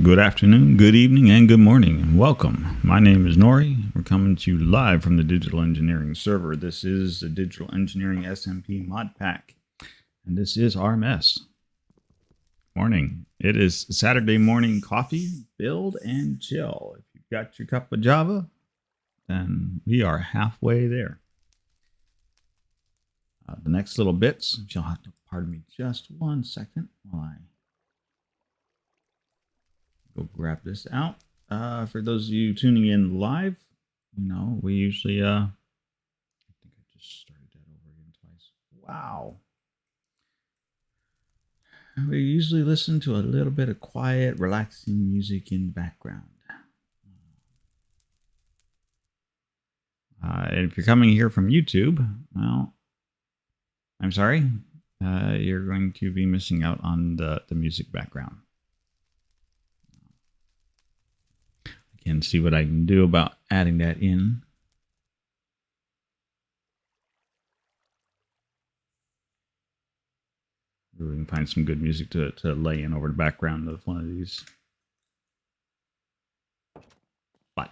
Good afternoon, good evening, and good morning, and welcome. My name is Nori. We're coming to you live from the Digital Engineering server. This is the Digital Engineering SMP mod pack, and this is our mess. Morning. It is Saturday morning coffee, build, and chill. If you've got your cup of Java, then we are halfway there. The next little bits, you'll have to pardon me just 1 second while I go grab this out. For those of you tuning in live, you know, we usually, I think I just started that over again twice. Wow. We usually listen to a little bit of quiet, relaxing music in the background. And if you're coming here from YouTube, well, I'm sorry. You're going to be missing out on the music background. And see what I can do about adding that in. We can find some good music to lay in over the background of one of these. But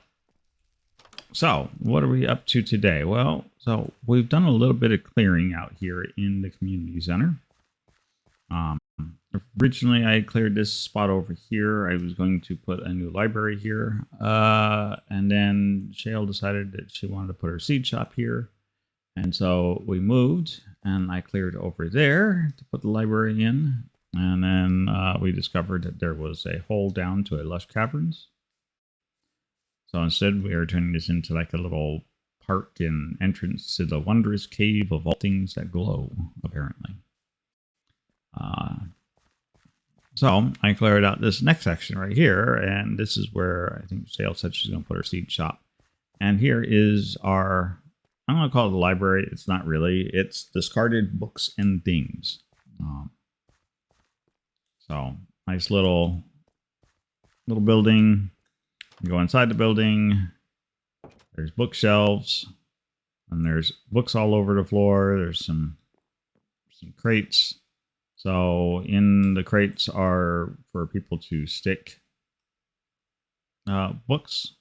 so what are we up to today? Well, so we've done a little bit of clearing out here in the community center. Originally, I cleared this spot over here. I was going to put a new library here. And then Shale decided that she wanted to put her seed shop here. And so we moved, and I cleared over there to put the library in. And then we discovered that there was a hole down to a lush caverns. So instead, we are turning this into like a little park and entrance to the wondrous cave of all things that glow, apparently. So I cleared out this next section right here, and this is where I think Shale said she's going to put her seed shop. And here is our, I'm going to call it the library. It's not really. It's discarded books and things. So nice little building. You go inside the building. There's bookshelves, and there's books all over the floor. There's some crates. So in the crates are for people to stick books,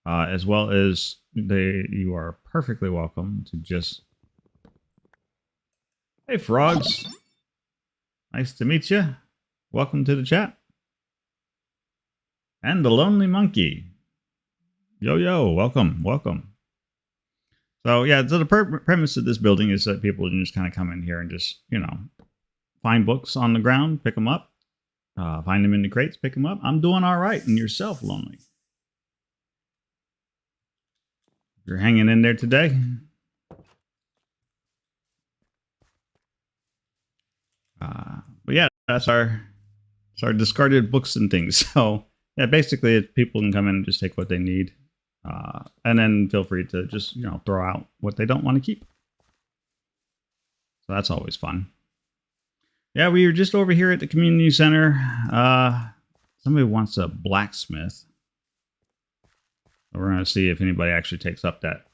as well as you are perfectly welcome to just, hey frogs, nice to meet you. Welcome to the chat. And the lonely monkey, yo, welcome. So yeah, so the premise of this building is that people can just kind of come in here and just, you know, find books on the ground, pick them up. Find them in the crates, pick them up. I'm doing all right. And yourself, lonely. You're hanging in there today. But yeah, that's our discarded books and things. So yeah, basically people can come in and just take what they need. And then feel free to just, you know, throw out what they don't want to keep. So that's always fun. Yeah, we were just over here at the community center. Somebody wants a blacksmith. We're going to see if anybody actually takes up that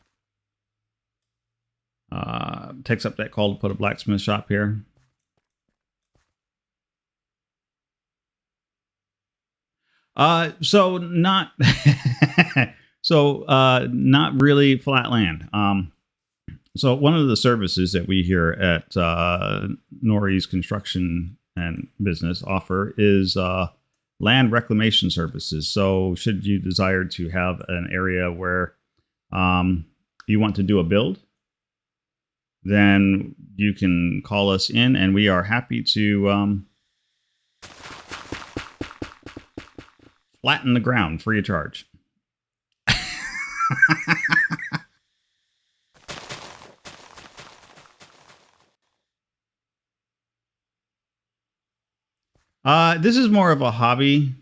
call to put a blacksmith shop here. So not not really flat land. So one of the services that we here at Nori's Construction and Business offer is land reclamation services. So should you desire to have an area where you want to do a build, then you can call us in, and we are happy to flatten the ground free of charge. This is more of a hobby.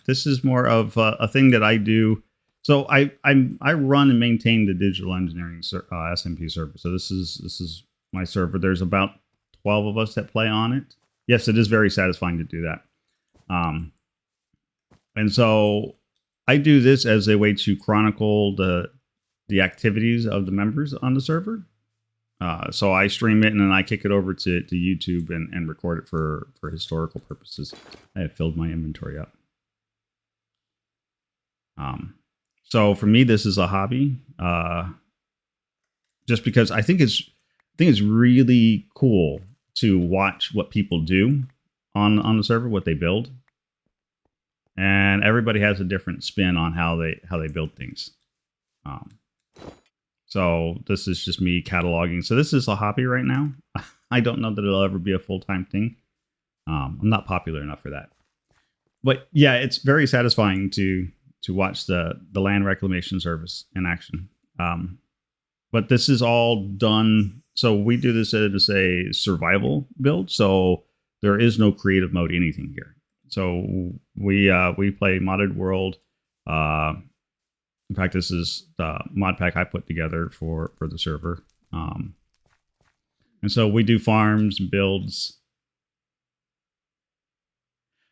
This is more of a thing that I do. So I run and maintain the digital engineering SMP server. So this is my server. There's about 12 of us that play on it. Yes, it is very satisfying to do that. And so I do this as a way to chronicle the activities of the members on the server. So I stream it and then I kick it over to YouTube and record it for historical purposes. I have filled my inventory up. So for me, this is a hobby. Just because I think it's really cool to watch what people do on the server, what they build, and everybody has a different spin on how they build things. So this is just me cataloging. So this is a hobby right now. I don't know that it'll ever be a full-time thing. I'm not popular enough for that. But yeah, it's very satisfying to watch the land reclamation service in action. But this is all done. So we do this as a survival build. So there is no creative mode anything here. So we play modded world. In fact, this is the mod pack I put together for the server. And so we do farms, builds.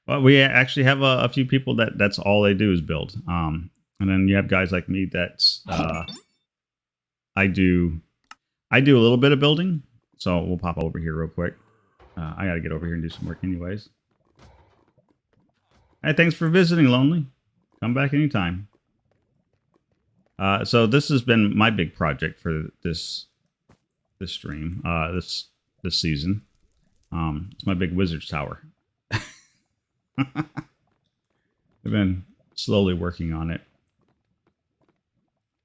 Well, we actually have a few people that's all they do is build. And then you have guys like me that's I do a little bit of building. So we'll pop over here real quick. I got to get over here and do some work anyways. Hey, thanks for visiting, Lonely. Come back anytime. So this has been my big project for this stream, this season. It's my big wizard's tower. I've been slowly working on it.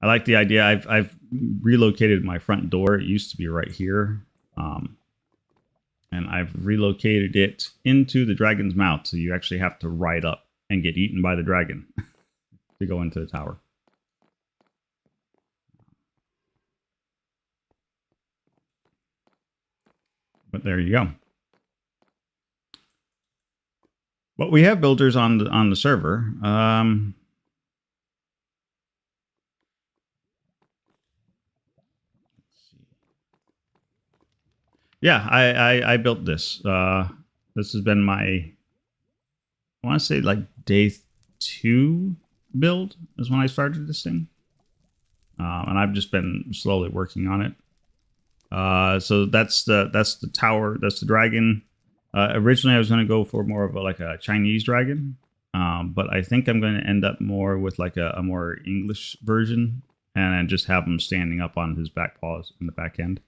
I like the idea. I've relocated my front door. It used to be right here. And I've relocated it into the dragon's mouth. So you actually have to ride up and get eaten by the dragon to go into the tower. But there you go. But we have builders on the server. Yeah, I built this. This has been my, I want to say like day 2 build is when I started this thing. And I've just been slowly working on it. So that's the tower. That's the dragon. Originally, I was going to go for more of a Chinese dragon. But I think I'm going to end up more with like a more English version and just have him standing up on his back paws in the back end.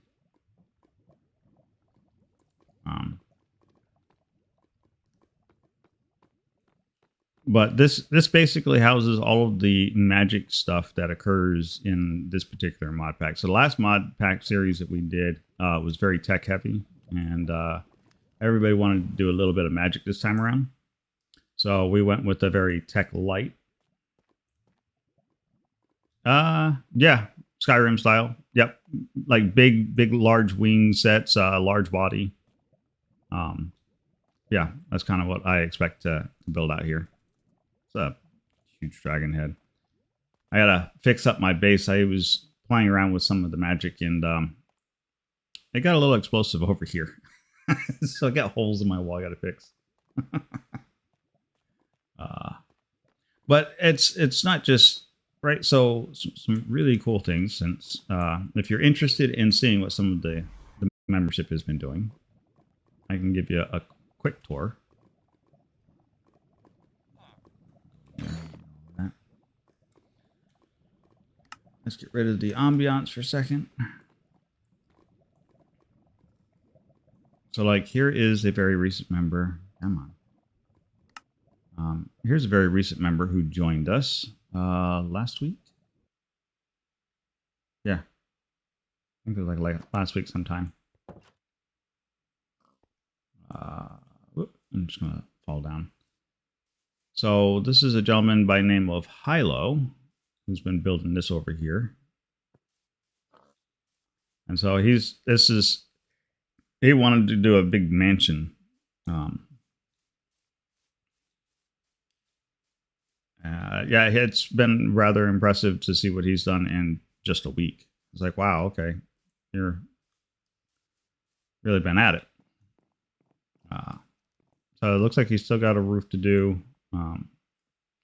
But this basically houses all of the magic stuff that occurs in this particular mod pack. So the last mod pack series that we did was very tech heavy, and everybody wanted to do a little bit of magic this time around. So we went with a very tech light. Yeah, Skyrim style. Yep, like big, large wing sets, large body. Yeah, that's kind of what I expect to build out here. It's a huge dragon head. I gotta fix up my base. I was playing around with some of the magic, and it got a little explosive over here. So I got holes in my wall I gotta fix. But it's not just right. So some really cool things. Since if you're interested in seeing what some of the membership has been doing, I can give you a quick tour. Let's get rid of the ambiance for a second. So like here is a very recent member. Come on. Here's a very recent member who joined us last week. Yeah. I think it was like last week sometime. I'm just going to fall down. So this is a gentleman by the name of Hilo, who's been building this over here. And so he wanted to do a big mansion. Yeah, it's been rather impressive to see what he's done in just a week. It's like, wow, okay, you're really been at it. So it looks like he's still got a roof to do.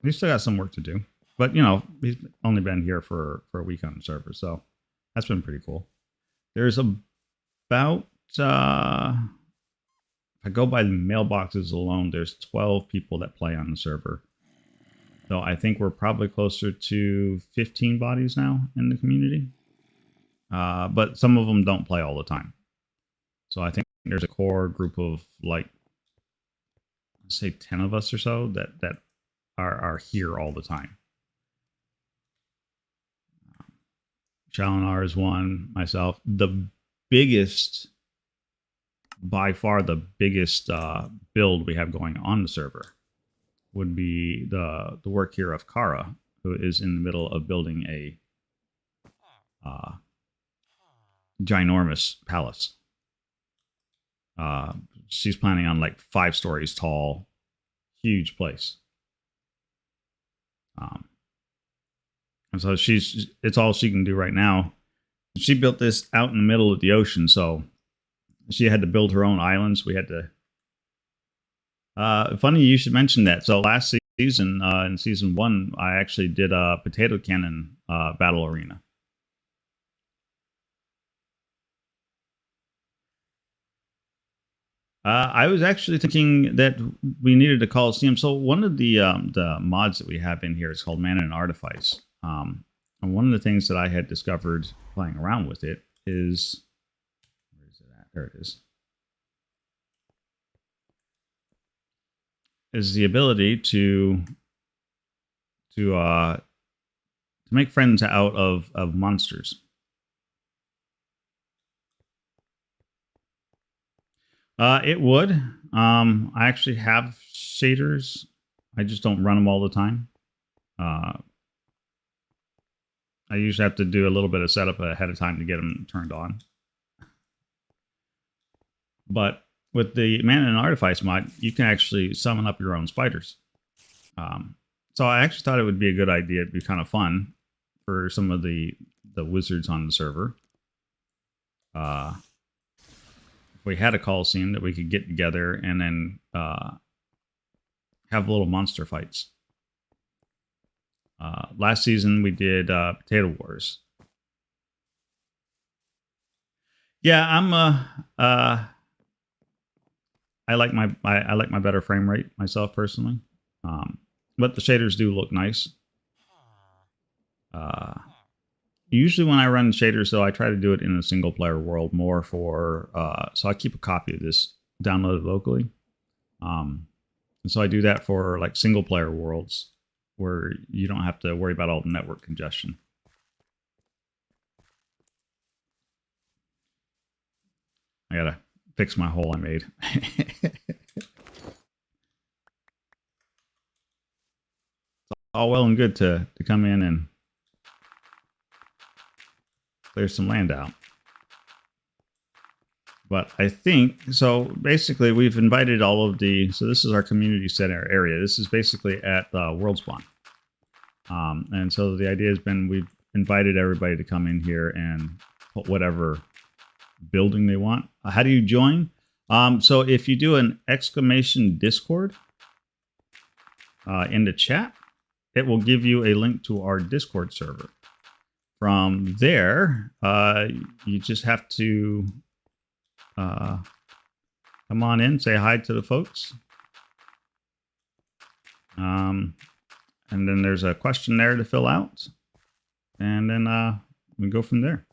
He's still got some work to do, but you know, he's only been here for a week on the server, so that's been pretty cool. There's a about if I go by the mailboxes alone, there's 12 people that play on the server. So I think we're probably closer to 15 bodies now in the community. But some of them don't play all the time. So I think there's a core group of like, let's say 10 of us or so that are here all the time. Chalinar is one, myself. The biggest, by far the biggest build we have going on the server would be the work here of Kara, who is in the middle of building a ginormous palace. She's planning on like 5 stories tall, huge place. And so it's all she can do right now. She built this out in the middle of the ocean, so she had to build her own islands. We had to. Funny you should mention that. So last season, in season 1, I actually did a potato cannon battle arena. I was actually thinking that we needed a Coliseum. So one of the mods that we have in here is called Mana and Artifice. And one of the things that I had discovered playing around with it is, where is it at? There it is. Is the ability to make friends out of monsters. It would. I actually have shaders. I just don't run them all the time. I usually have to do a little bit of setup ahead of time to get them turned on. But with the Mana and Artifice mod, you can actually summon up your own spiders. So I actually thought it would be a good idea. It'd be kind of fun for some of the wizards on the server. If we had a Coliseum that we could get together and then have little monster fights. Last season we did Potato Wars. Yeah, I'm I like my better frame rate myself personally. But the shaders do look nice. Usually when I run shaders, though, I try to do it in a single player world more for so I keep a copy of this downloaded locally. And so I do that for like single player worlds where you don't have to worry about all the network congestion. I gotta fix my hole I made. It's all well and good to come in and clear some land out. But I think, so basically we've invited all of the, so this is our community center area. This is basically at World Spawn. And so the idea has been we've invited everybody to come in here and put whatever building they want. How do you join? So if you do an exclamation Discord in the chat, it will give you a link to our Discord server. From there, you just have to come on in, say hi to the folks. And then there's a question there to fill out. And then we go from there.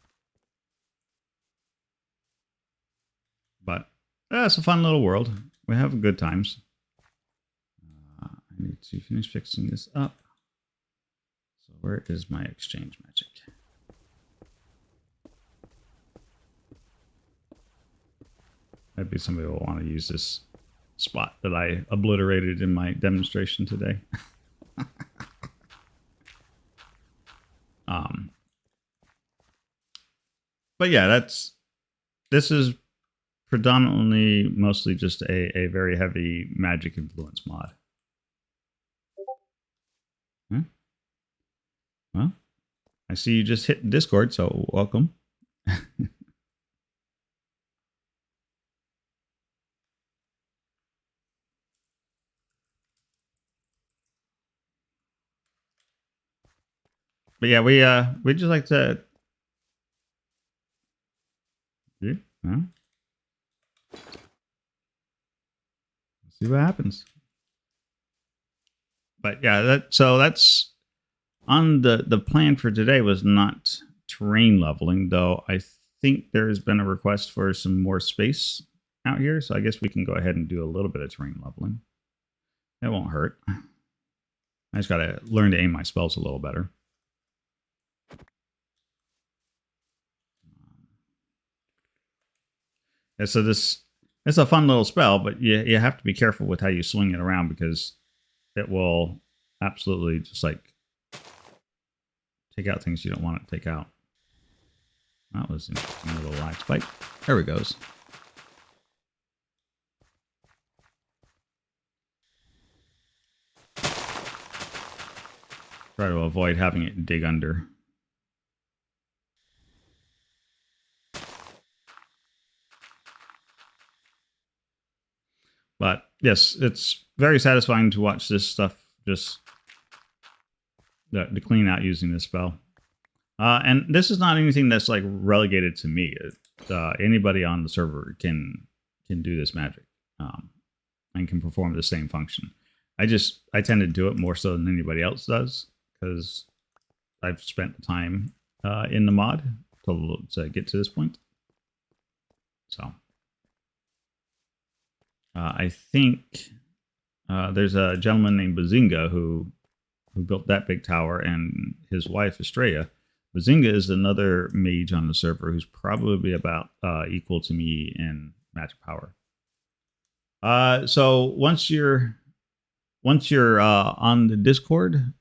But it's a fun little world. We have good times. I need to finish fixing this up. So where is my exchange magic? Maybe somebody will want to use this spot that I obliterated in my demonstration today. But yeah, this is predominantly mostly just a very heavy magic influence mod. Huh? Well, I see you just hit Discord, so welcome. But yeah, we just like to Yeah. Well, let's see what happens. But yeah, that's on the plan for today was not terrain leveling, though I think there's been a request for some more space out here, so I guess we can go ahead and do a little bit of terrain leveling. It won't hurt. I just gotta learn to aim my spells a little better. And so it's a fun little spell, but you have to be careful with how you swing it around because it will absolutely just like take out things you don't want it to take out. That was interesting. A little lag spike. There we goes. Try to avoid having it dig under. But yes, it's very satisfying to watch this stuff just to clean out using this spell. And this is not anything that's like relegated to me. Anybody on the server can do this magic and can perform the same function. I tend to do it more so than anybody else does because I've spent the time in the mod to get to this point. So I think there's a gentleman named Bazinga who built that big tower, and his wife Estrella. Bazinga is another mage on the server who's probably about equal to me in magic power. So once you're on the Discord,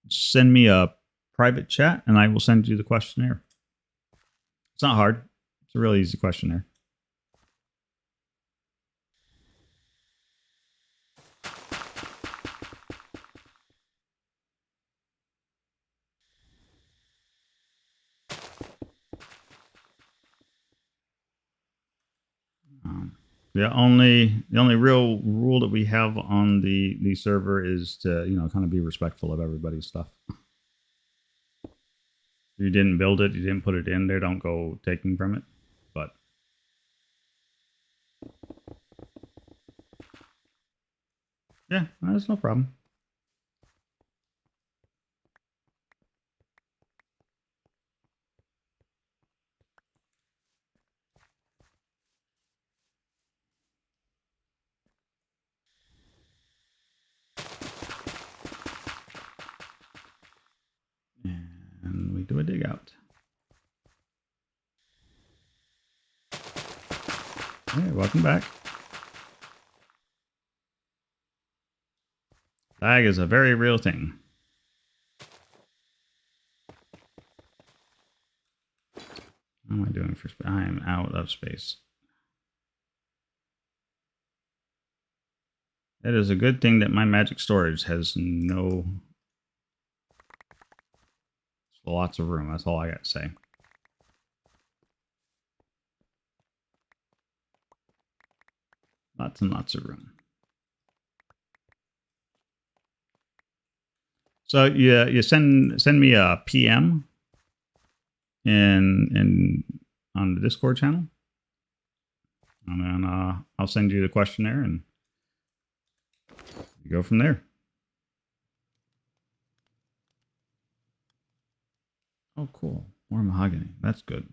send me a private chat, and I will send you the questionnaire. It's not hard. It's a really easy questionnaire. The only real rule that we have on the server is to kind of be respectful of everybody's stuff. If you didn't build it, you didn't put it in there, don't go taking from it. But yeah, that's no problem. And we do a dig out. Hey, welcome back. Lag is a very real thing. How am I doing for space? I am out of space. It is a good thing that my magic storage has lots of room. That's all I got to say. Lots and lots of room. So you send me a PM in on the Discord channel, and then I'll send you the questionnaire, and you go from there. Oh, cool. More mahogany. That's good.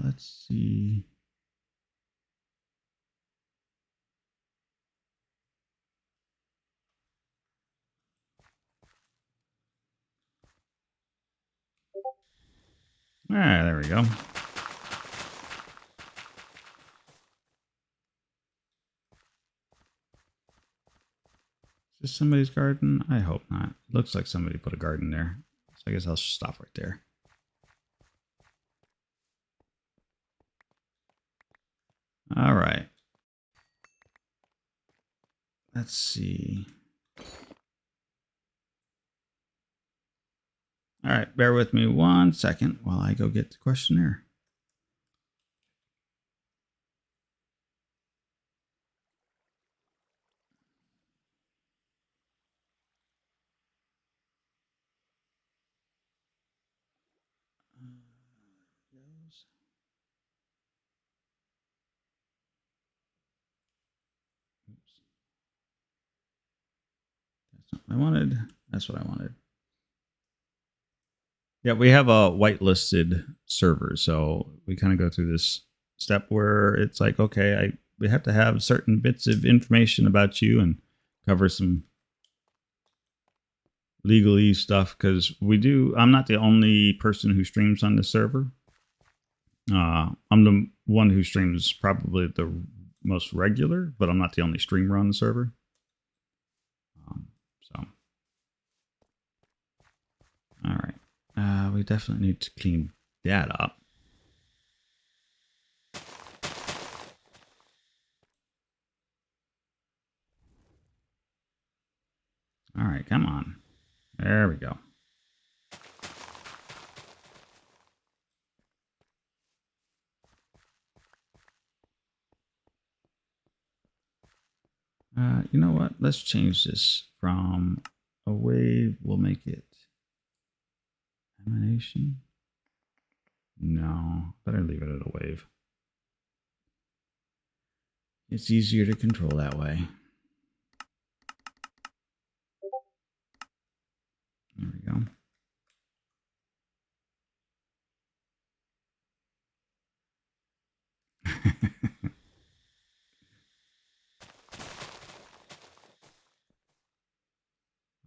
Let's see. Ah, there we go. Is this somebody's garden? I hope not. Looks like somebody put a garden there. So I guess I'll stop right there. All right. Let's see. All right, bear with me 1 second while I go get the questionnaire. Oops. That's not what I wanted. That's what I wanted. Yeah, we have a whitelisted server, so we kind of go through this step where it's like, okay, we have to have certain bits of information about you and cover some legalese stuff because I'm not the only person who streams on the server. I'm the one who streams probably the most regular, but I'm not the only streamer on the server. So, all right. We definitely need to clean that up. All right, come on. There we go. You know what? Let's change this from a wave. We'll make it emanation. No, better leave it at a wave. It's easier to control that way. There we go.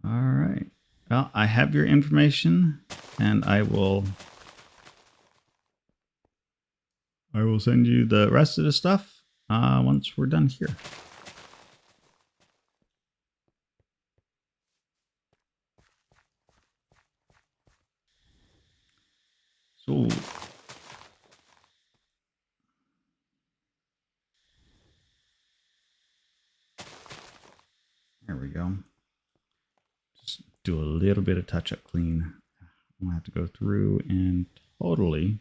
All right. Well, I have your information, and I will send you the rest of the stuff once we're done here. So there we go. Just do a little bit of touch-up clean. I'm gonna have to go through and totally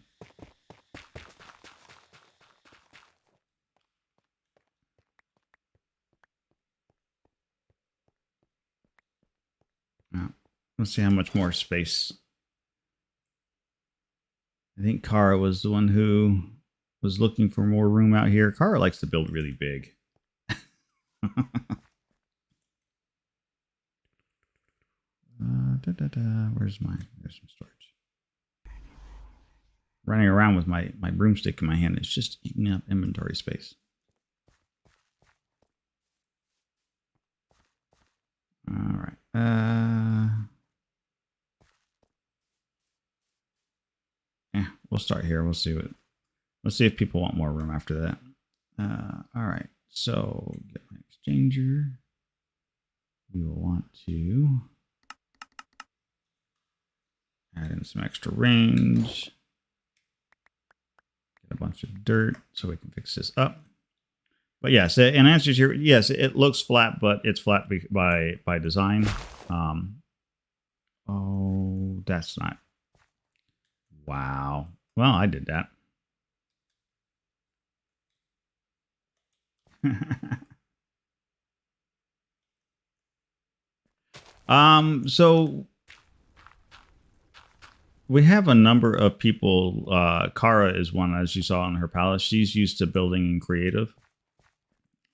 let's see how much more space. I think Kara was the one who was looking for more room out here. Kara likes to build really big. Where's my storage? Running around with my broomstick in my hand. It's just eating up inventory space. All right. Yeah, we'll start here. We'll see if people want more room after that. All right. So get my exchanger. We will want to add in some extra range. Get a bunch of dirt so we can fix this up. But yes, in answer to your, yes, it looks flat, but it's flat by design. Oh, that's not. Wow. Well, I did that. So we have a number of people. Kara is one, as you saw in her palace. She's used to building in creative.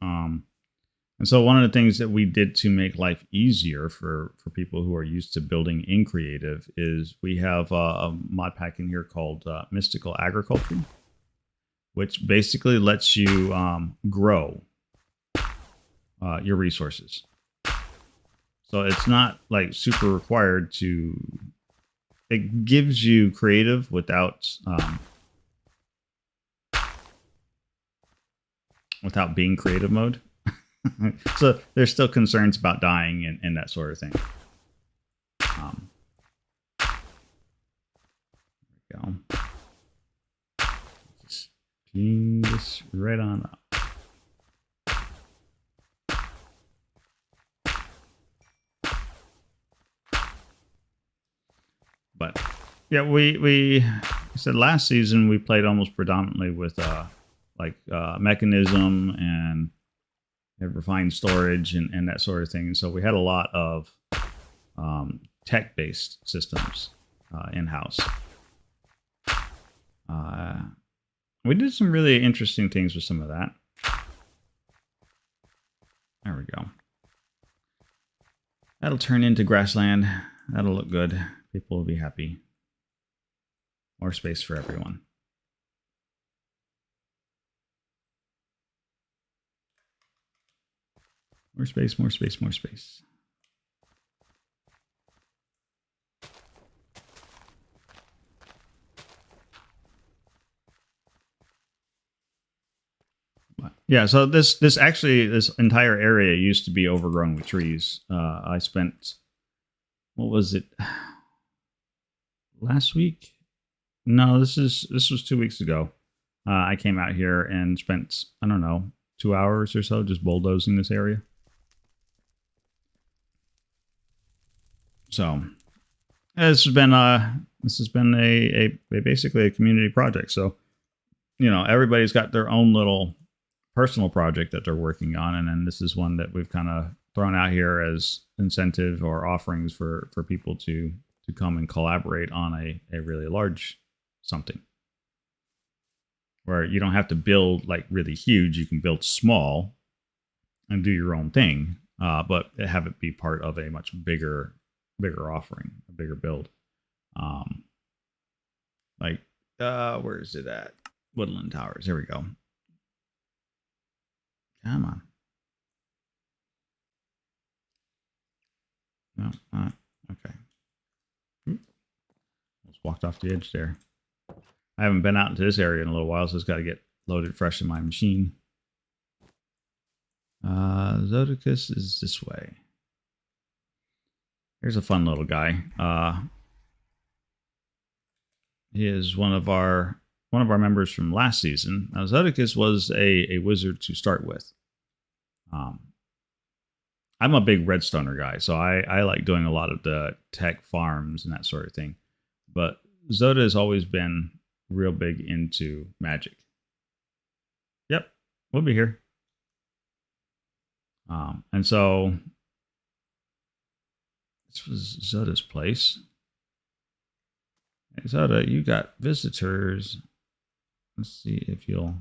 And so one of the things that we did to make life easier for people who are used to building in creative is we have a mod pack in here called Mystical Agriculture, which basically lets you grow your resources. So it's not like super required to. It gives you creative without being creative mode. So there's still concerns about dying and that sort of thing. There we go. Just clean this right on up. But yeah, we said last season we played almost predominantly with mechanism and refined storage and that sort of thing. And so we had a lot of tech-based systems in-house. We did some really interesting things with some of that. There we go. That'll turn into grassland. That'll look good. People will be happy. More space for everyone. More space, more space, more space. Yeah, so this entire area used to be overgrown with trees. I spent, what was it, last week? No, this was 2 weeks ago. I came out here and spent, I don't know, 2 hours or so just bulldozing this area. So this has been a basically a community project. So, you know, everybody's got their own little personal project that they're working on, and then this is one that we've kind of thrown out here as incentive or offerings for people to come and collaborate on a really large something, where you don't have to build like really huge. You can build small and do your own thing, but have it be part of a much bigger offering, a bigger build. Where is it at? Woodland Towers. Here we go. Come on. No, not okay. Just walked off the edge there. I haven't been out into this area in a little while, so it's got to get loaded fresh in my machine. Zodicus is this way. Here's a fun little guy. He is one of our members from last season. Now, Zodicus was a wizard to start with. I'm a big redstoner guy, so I like doing a lot of the tech farms and that sort of thing. But Zoda has always been real big into magic. Yep, we'll be here. And so this was Zoda's place. Hey, Zoda, you got visitors. Let's see if you'll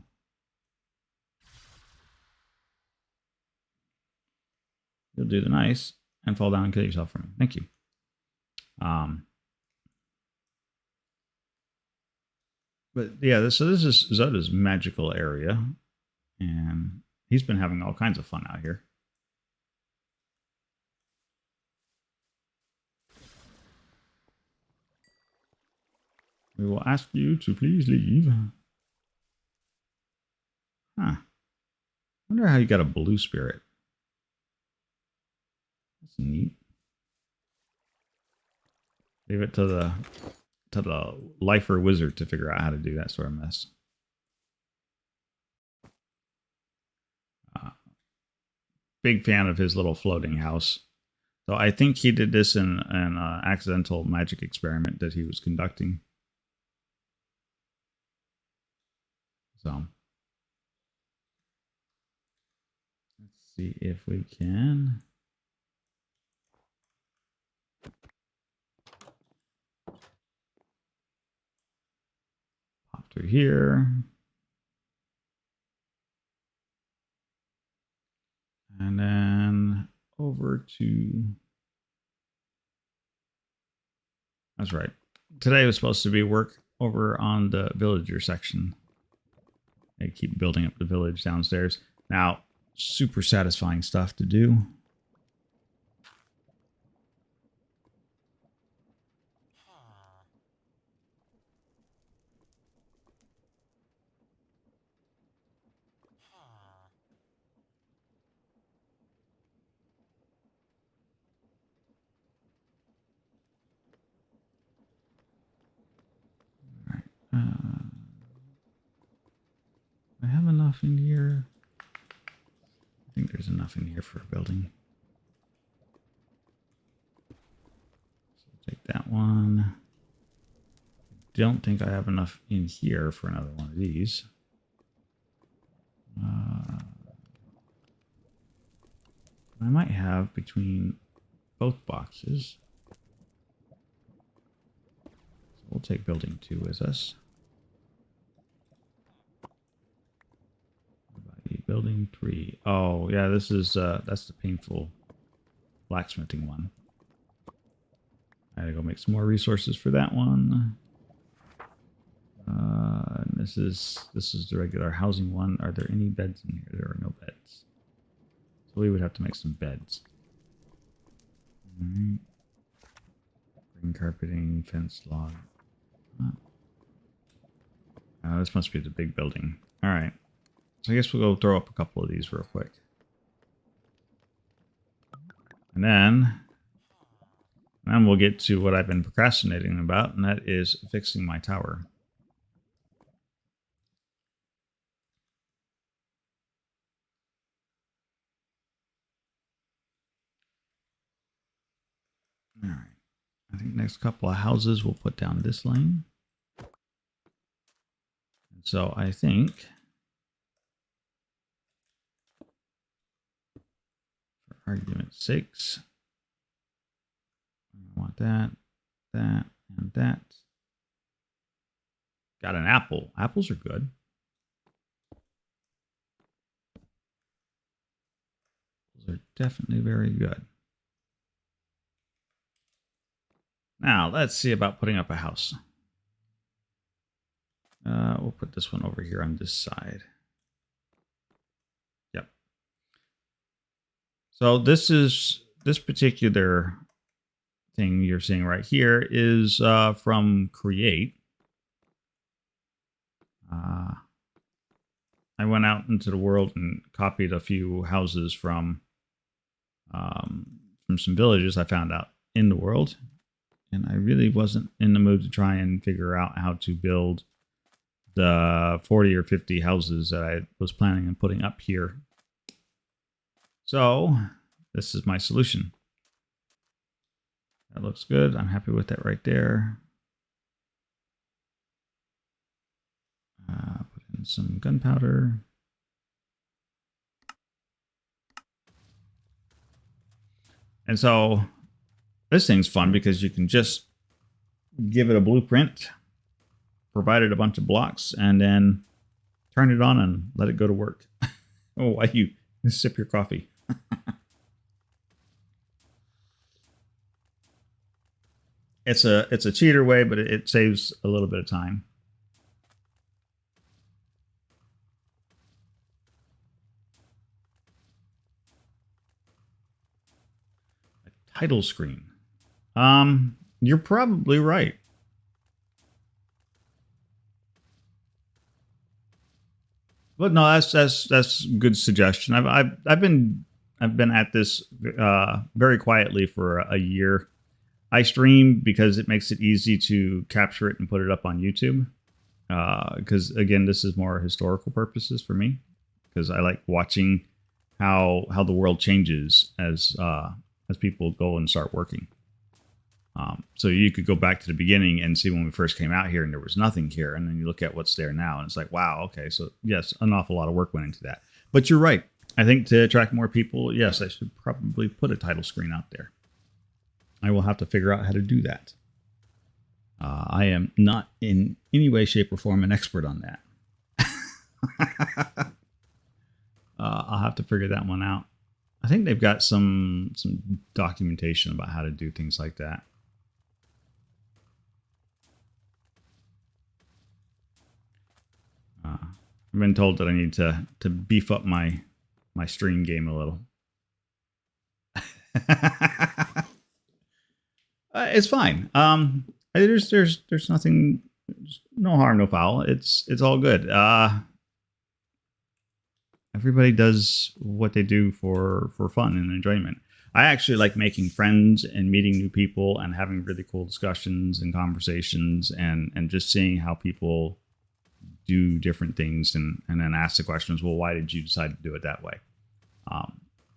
do the nice and fall down and kill yourself for me. Thank you. But yeah, so this is Zoda's magical area, and he's been having all kinds of fun out here. We will ask you to please leave. Huh. Wonder how you got a blue spirit. That's neat. Leave it to the lifer wizard to figure out how to do that sort of mess. Big fan of his little floating house. So I think he did this in an accidental magic experiment that he was conducting. So let's see if we can. Pop through here. And then over to... That's right. Today was supposed to be work over on the villager section. They keep building up the village downstairs. Now, super satisfying stuff to do. I have enough in here. I think there's enough in here for a building. So take that one. Don't think I have enough in here for another one of these. I might have between both boxes. So we'll take building 2 with us. Building 3. Oh, yeah, this is, that's the painful blacksmithing one. I gotta go make some more resources for that one. And this is the regular housing one. Are there any beds in here? There are no beds. So we would have to make some beds. Alright. Green carpeting, fence log. This must be the big building. Alright. So I guess we'll go throw up a couple of these real quick. And then we'll get to what I've been procrastinating about, and that is fixing my tower. All right. I think next couple of houses we'll put down this lane. And so I think for argument's sakes, I want that, that, and that. Got an apple. Apples are good. Those are definitely very good. Now, let's see about putting up a house. We'll put this one over here on this side. Yep. So this particular thing you're seeing right here is from Create. I went out into the world and copied a few houses from some villages I found out in the world. And I really wasn't in the mood to try and figure out how to build the 40 or 50 houses that I was planning on putting up here. So this is my solution. That looks good. I'm happy with that right there. Put in some gunpowder. And so this thing's fun because you can just give it a blueprint, provide it a bunch of blocks, and then turn it on and let it go to work. Oh, why you sip your coffee? It's a cheater way, but it saves a little bit of time. A title screen. You're probably right. But no, that's good suggestion. I've been at this very quietly for a year. I stream because it makes it easy to capture it and put it up on YouTube. Because again, this is more historical purposes for me. Because I like watching how the world changes as people go and start working. So you could go back to the beginning and see when we first came out here and there was nothing here. And then you look at what's there now and it's like, wow, okay. So yes, an awful lot of work went into that. But you're right. I think to attract more people, yes, I should probably put a title screen out there. I will have to figure out how to do that. I am not in any way, shape, or form an expert on that. I'll have to figure that one out. I think they've got some documentation about how to do things like that. I've been told that I need to beef up my stream game a little. It's fine. There's nothing, no harm, no foul. It's all good. Everybody does what they do for fun and enjoyment. I actually like making friends and meeting new people and having really cool discussions and conversations and just seeing how people do different things and then ask the questions, well, why did you decide to do it that way?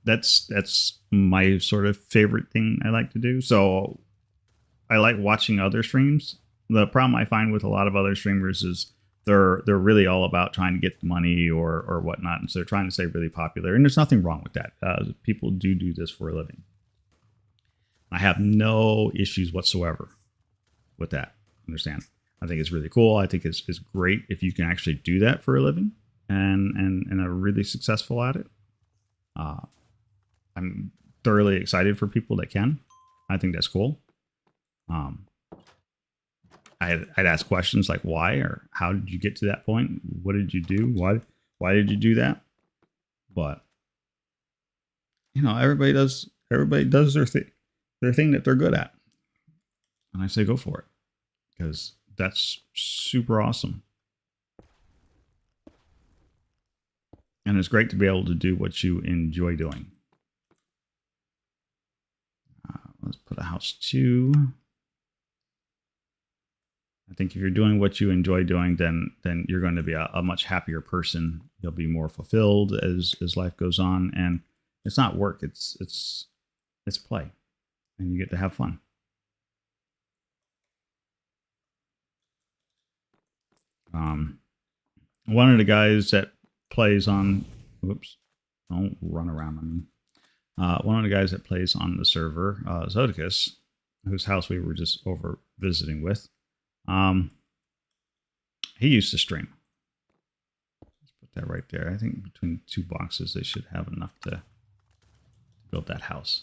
That's my sort of favorite thing I like to do. So I like watching other streams. The problem I find with a lot of other streamers is they're really all about trying to get the money or whatnot. And so they're trying to stay really popular. And there's nothing wrong with that. People do this for a living. I have no issues whatsoever with that. Understand? I think it's really cool. I think it's great if you can actually do that for a living and are really successful at it. I'm thoroughly excited for people that can. I think that's cool. I'd ask questions like why or how did you get to that point? What did you do? Why did you do that? But everybody does their thing that they're good at. And I say go for it. Because that's super awesome. And it's great to be able to do what you enjoy doing. Let's put a house 2. I think if you're doing what you enjoy doing, then you're going to be a much happier person. You'll be more fulfilled as life goes on. And it's not work, it's play. And you get to have fun. One of the guys that plays on, whoops, don't run around on me. One of the guys that plays on the server, Zodicus, whose house we were just over visiting with, he used to stream. Let's put that right there. I think between 2 boxes, they should have enough to build that house.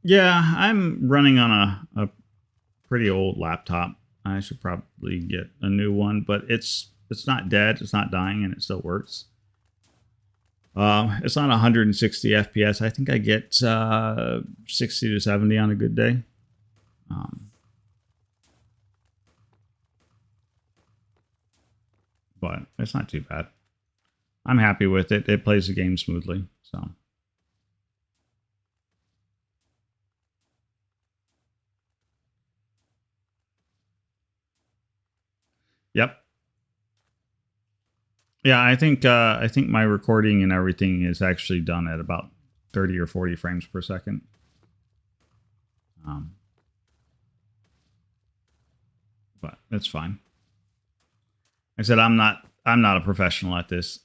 Yeah, I'm running on a pretty old laptop. I should probably get a new one, but it's not dead, it's not dying, and it still works. It's not 160 FPS. I think I get 60 to 70 on a good day. But it's not too bad. I'm happy with it. It plays the game smoothly, so. Yep. Yeah, I think my recording and everything is actually done at about 30 or 40 frames per second. But it's fine. I said I'm not a professional at this.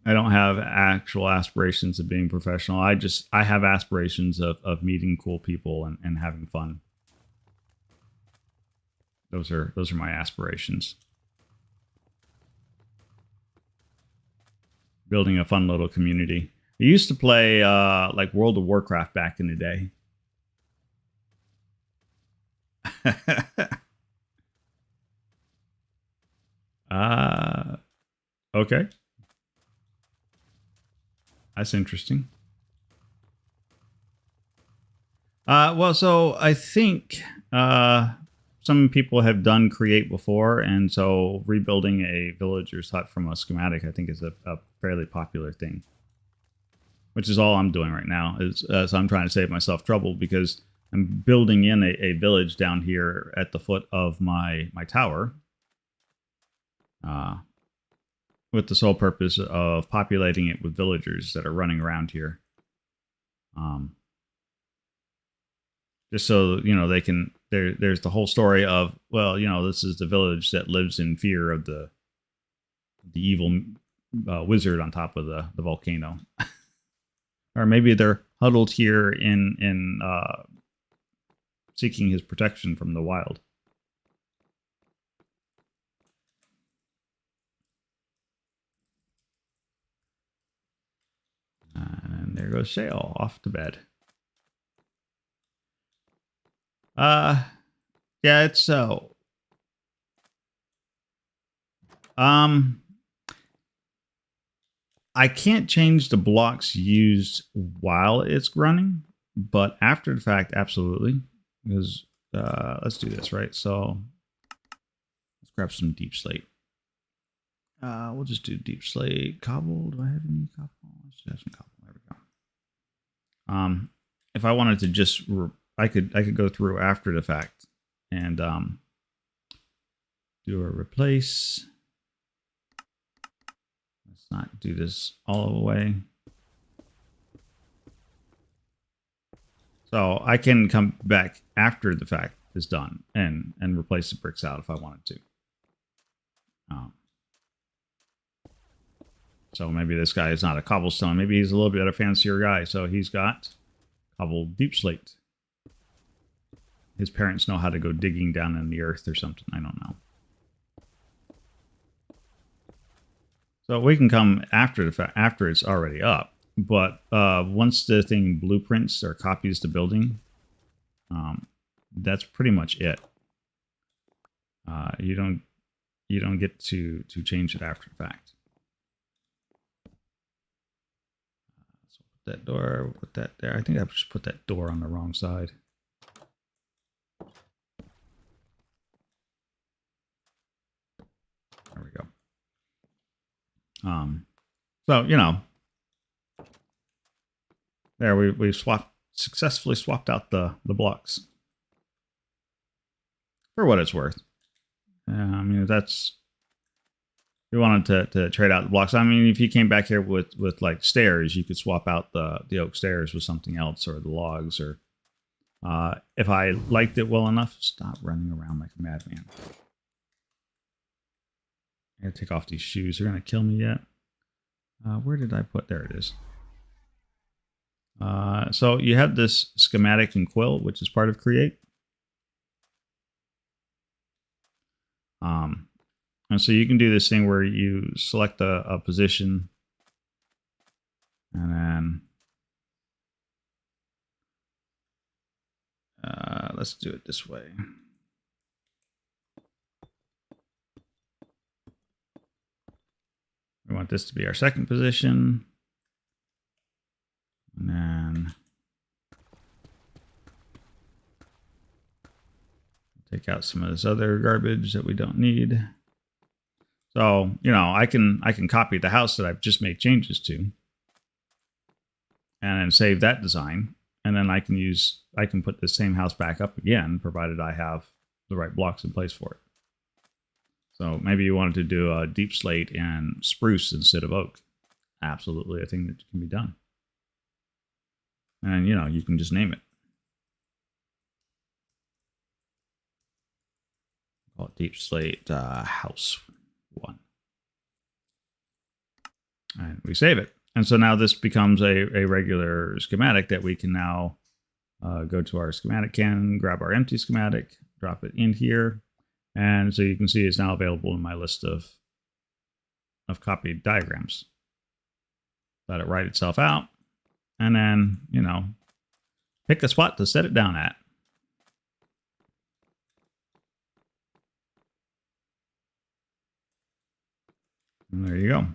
I don't have actual aspirations of being professional. I have aspirations of meeting cool people and having fun. Those are my aspirations. Building a fun little community. I used to play like World of Warcraft back in the day. Okay. That's interesting. Well, so I think some people have done Create before, and so rebuilding a villager's hut from a schematic, I think, is a fairly popular thing. Which is all I'm doing right now. So I'm trying to save myself trouble because I'm building in a village down here at the foot of my tower. With the sole purpose of populating it with villagers that are running around here. Just so, they can, there's the whole story of, well, this is the village that lives in fear of the evil wizard on top of the volcano. Or maybe they're huddled here in seeking his protection from the wild. And there goes Shale off to bed. Yeah, it's so. I can't change the blocks used while it's running, but after the fact, absolutely. Because let's do this, right? So let's grab some deep slate. We'll just do deep slate cobble. Do I have any cobble? Let's have some cobble. There we go. If I wanted to just, I could go through after the fact and do a replace. Let's not do this all the way. So I can come back after the fact is done and replace the bricks out if I wanted to. So maybe this guy is not a cobblestone. Maybe he's a little bit of a fancier guy. So he's got cobbled deep slate. His parents know how to go digging down in the earth or something. I don't know. So we can come after the fact, after it's already up. But once the thing blueprints or copies the building, that's pretty much it. You don't get to change it after the fact. So put that door, put that there. I think I just put that door on the wrong side. There we go. So you know, there we successfully swapped out the blocks for what it's worth. I mean, that's, we wanted to trade out the blocks. I mean, if you came back here with like stairs, you could swap out the oak stairs with something else, or the logs, or if I liked it well enough. Stop running around like a madman. I gotta take off these shoes. They're gonna kill me yet. Where did I put? There it is. So you have this schematic and quill, which is part of Create. And so you can do this thing where you select a position, and then let's do it this way. We want this to be our second position. And then take out some of this other garbage that we don't need. So, you know, I can copy the house that I've just made changes to, and then save that design. And then I can put the same house back up again, provided I have the right blocks in place for it. So maybe you wanted to do a deep slate and spruce instead of oak. Absolutely a thing that can be done. And, you know, you can just name it. Call it deep slate house 1. And we save it. And so now this becomes a regular schematic that we can now go to our schematic can, grab our empty schematic, drop it in here. And so you can see it's now available in my list of copied diagrams. Let it write itself out. And then, you know, pick a spot to set it down at. And there you go.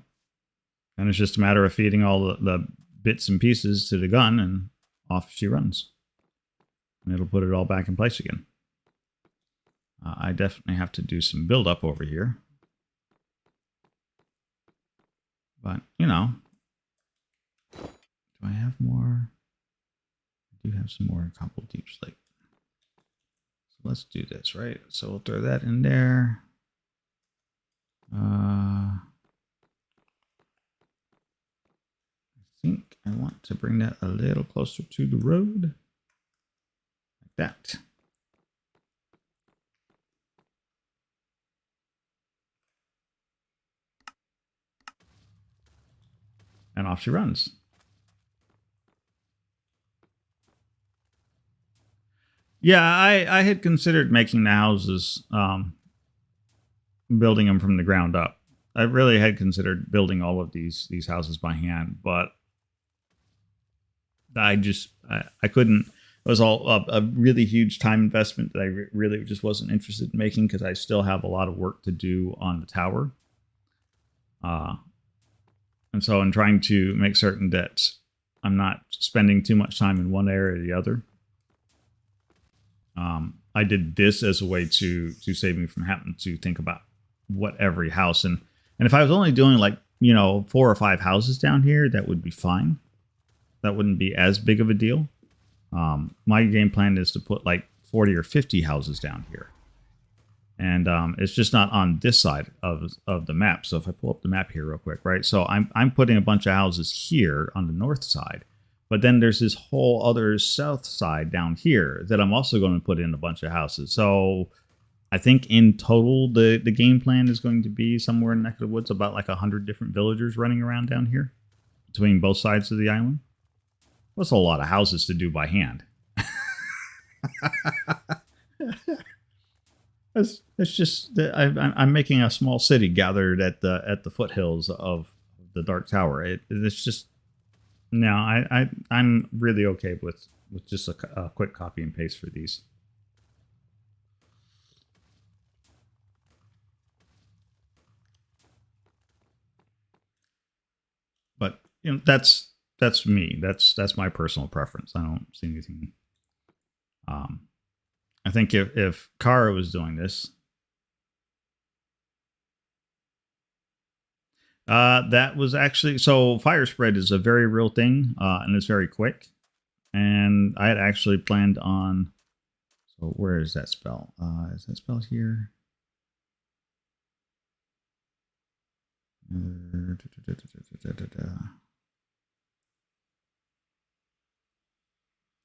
And it's just a matter of feeding all the bits and pieces to the gun, and off she runs. And it'll put it all back in place again. I definitely have to do some build up over here. But, you know, do I have more? I do have some more cobbled deep slate. So let's do this, right? So we'll throw that in there. I think I want to bring that a little closer to the road. Like that. And off she runs. Yeah, I had considered making the houses, building them from the ground up. I really had considered building all of these houses by hand, but I couldn't. It was all a really huge time investment that I really just wasn't interested in making, because I still have a lot of work to do on the tower. And so I'm trying to make certain that I'm not spending too much time in one area or the other. I did this as a way to save me from having to think about what every house, and if I was only doing like, you know, 4 or 5 houses down here, that would be fine. That wouldn't be as big of a deal. My game plan is to put like 40 or 50 houses down here. And it's just not on this side of the map. So if I pull up the map here real quick, right? So I'm putting a bunch of houses here on the north side. But then there's this whole other south side down here that I'm also going to put in a bunch of houses. So I think in total, the game plan is going to be somewhere in the neck of the woods, about like 100 different villagers running around down here between both sides of the island. That's a lot of houses to do by hand. It's just that I'm making a small city gathered at the foothills of the Dark Tower. It's just no. I'm really okay with just a quick copy and paste for these. But you know that's me. That's my personal preference. I don't see anything. Um, I think if Kara was doing this, that was actually so fire spread is a very real thing, and it's very quick. And I had actually planned on. So where is that spell? Is that spell here?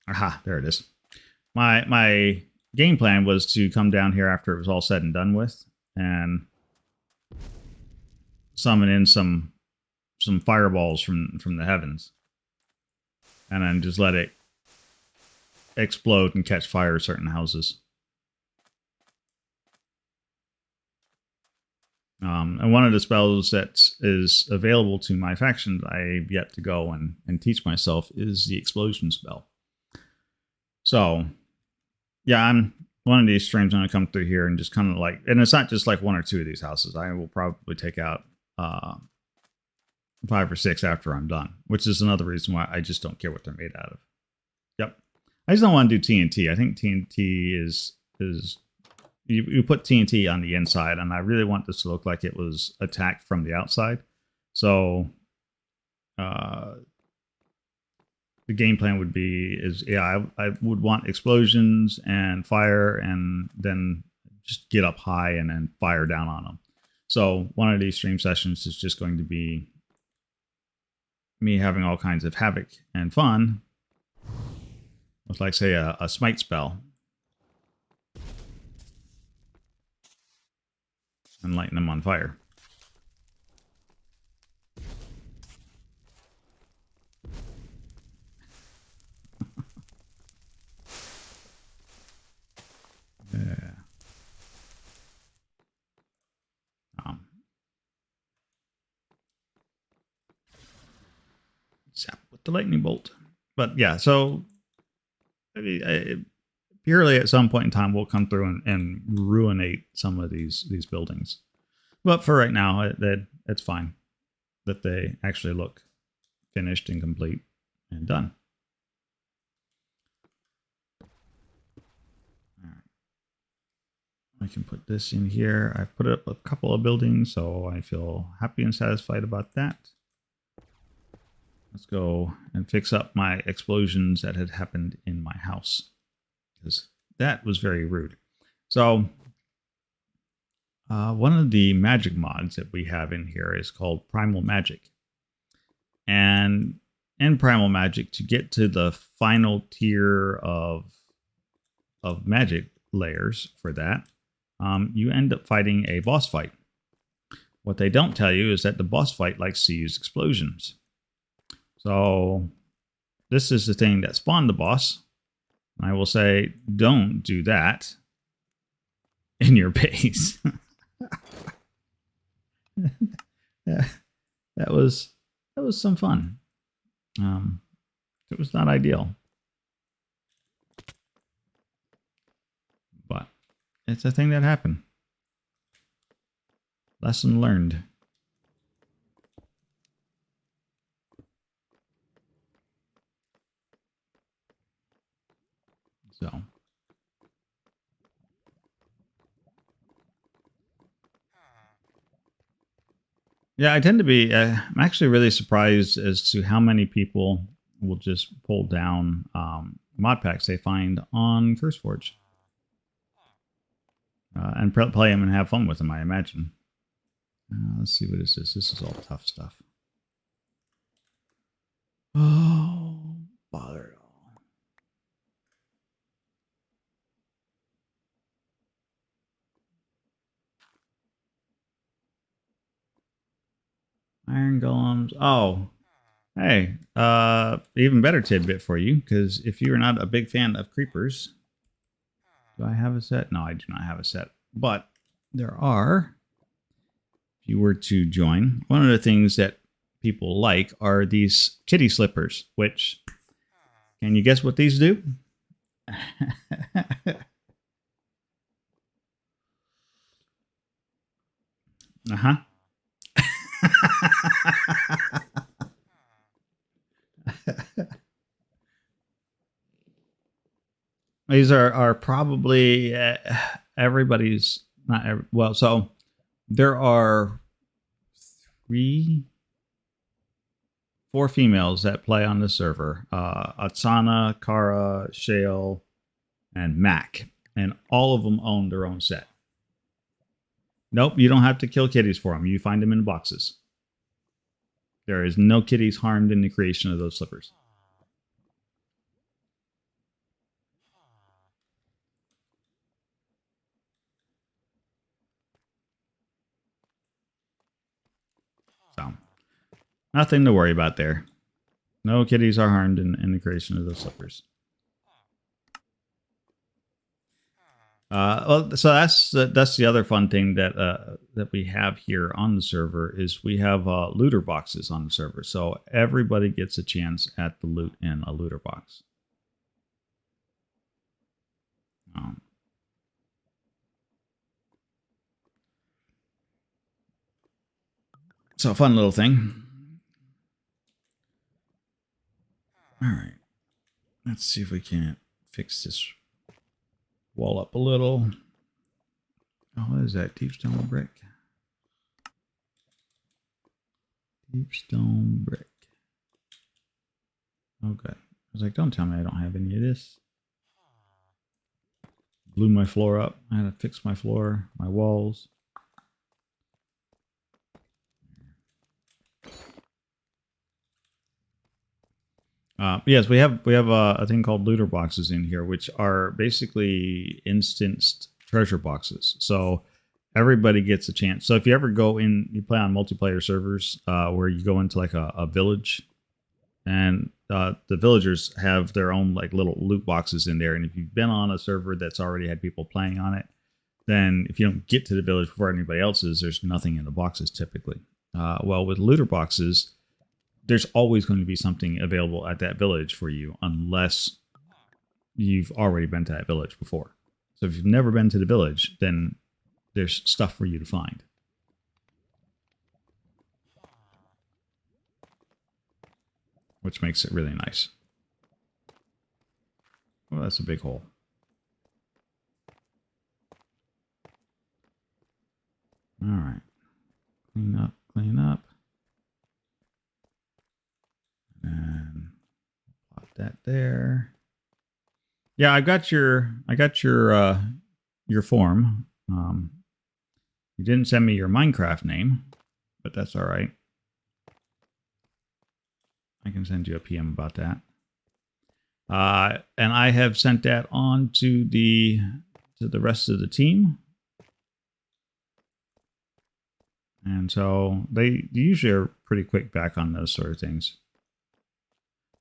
Aha, there it is. My game plan was to come down here after it was all said and done with, and summon in some fireballs from the heavens, and then just let it explode and catch fire certain houses. And one of the spells that is available to my faction that I've yet to go and teach myself is the explosion spell. So, yeah, I'm one of these streams. I'm going to come through here and just kind of like, and it's not just like one or two of these houses. I will probably take out 5 or 6 after I'm done, which is another reason why I just don't care what they're made out of. Yep. I just don't want to do TNT. I think TNT is you put TNT on the inside, and I really want this to look like it was attacked from the outside. So the game plan would be I would want explosions and fire, and then just get up high and then fire down on them. So one of these stream sessions is just going to be me having all kinds of havoc and fun with, like, say, a smite spell and lighting them on fire. Yeah. Zap with the lightning bolt. But yeah, so I mean, purely at some point in time we'll come through and ruinate some of these buildings. But for right now, it's fine that they actually look finished and complete and done. All right. I can put this in here. I've put up a couple of buildings, so I feel happy and satisfied about that. Let's go and fix up my explosions that had happened in my house, because that was very rude. So one of the magic mods that we have in here is called Primal Magic. And in Primal Magic, to get to the final tier of magic layers for that, you end up fighting a boss fight. What they don't tell you is that the boss fight likes to use explosions. So this is the thing that spawned the boss. I will say, don't do that in your base. that was some fun. It was not ideal, but it's a thing that happened. Lesson learned. So yeah, I tend to be. I'm actually really surprised as to how many people will just pull down mod packs they find on Curseforge and play them and have fun with them, I imagine. Let's see, what is this? This is all tough stuff. Oh, bother it all. Iron golems. Oh, Hey, even better tidbit for you, because if you're not a big fan of creepers, do I have a set? No, I do not have a set. But there are, if you were to join, one of the things that people like are these kitty slippers, which, can you guess what these do? Uh-huh. These are probably everybody's not every, well. So there are three, four females that play on the server: Atsana, Kara, Shale, and Mac, and all of them own their own set. Nope, you don't have to kill kitties for them. You find them in boxes. There is no kitties harmed in the creation of those slippers. So nothing to worry about there. No kitties are harmed in the creation of those slippers. Well, so that's the other fun thing that we have here on the server is we have looter boxes on the server, so everybody gets a chance at the loot in a looter box. So a fun little thing. All right, let's see if we can't fix this wall up a little. Oh, what is that? Deep stone brick. Deep stone brick. Okay. I was like, don't tell me I don't have any of this. Blew my floor up. I had to fix my floor, my walls. Yes, we have a thing called looter boxes in here, which are basically instanced treasure boxes. So everybody gets a chance. So if you ever go in, you play on multiplayer servers where you go into like a village, and the villagers have their own like little loot boxes in there. And if you've been on a server that's already had people playing on it, then if you don't get to the village before anybody else is, there's nothing in the boxes typically. Well, with looter boxes, there's always going to be something available at that village for you unless you've already been to that village before. So if you've never been to the village, then there's stuff for you to find. Which makes it really nice. Well, that's a big hole. All right. Clean up, clean up. And plop that there. Yeah, I got your form. You didn't send me your Minecraft name, but that's all right. I can send you a PM about that. And I have sent that on to the rest of the team. And so they usually are pretty quick back on those sort of things.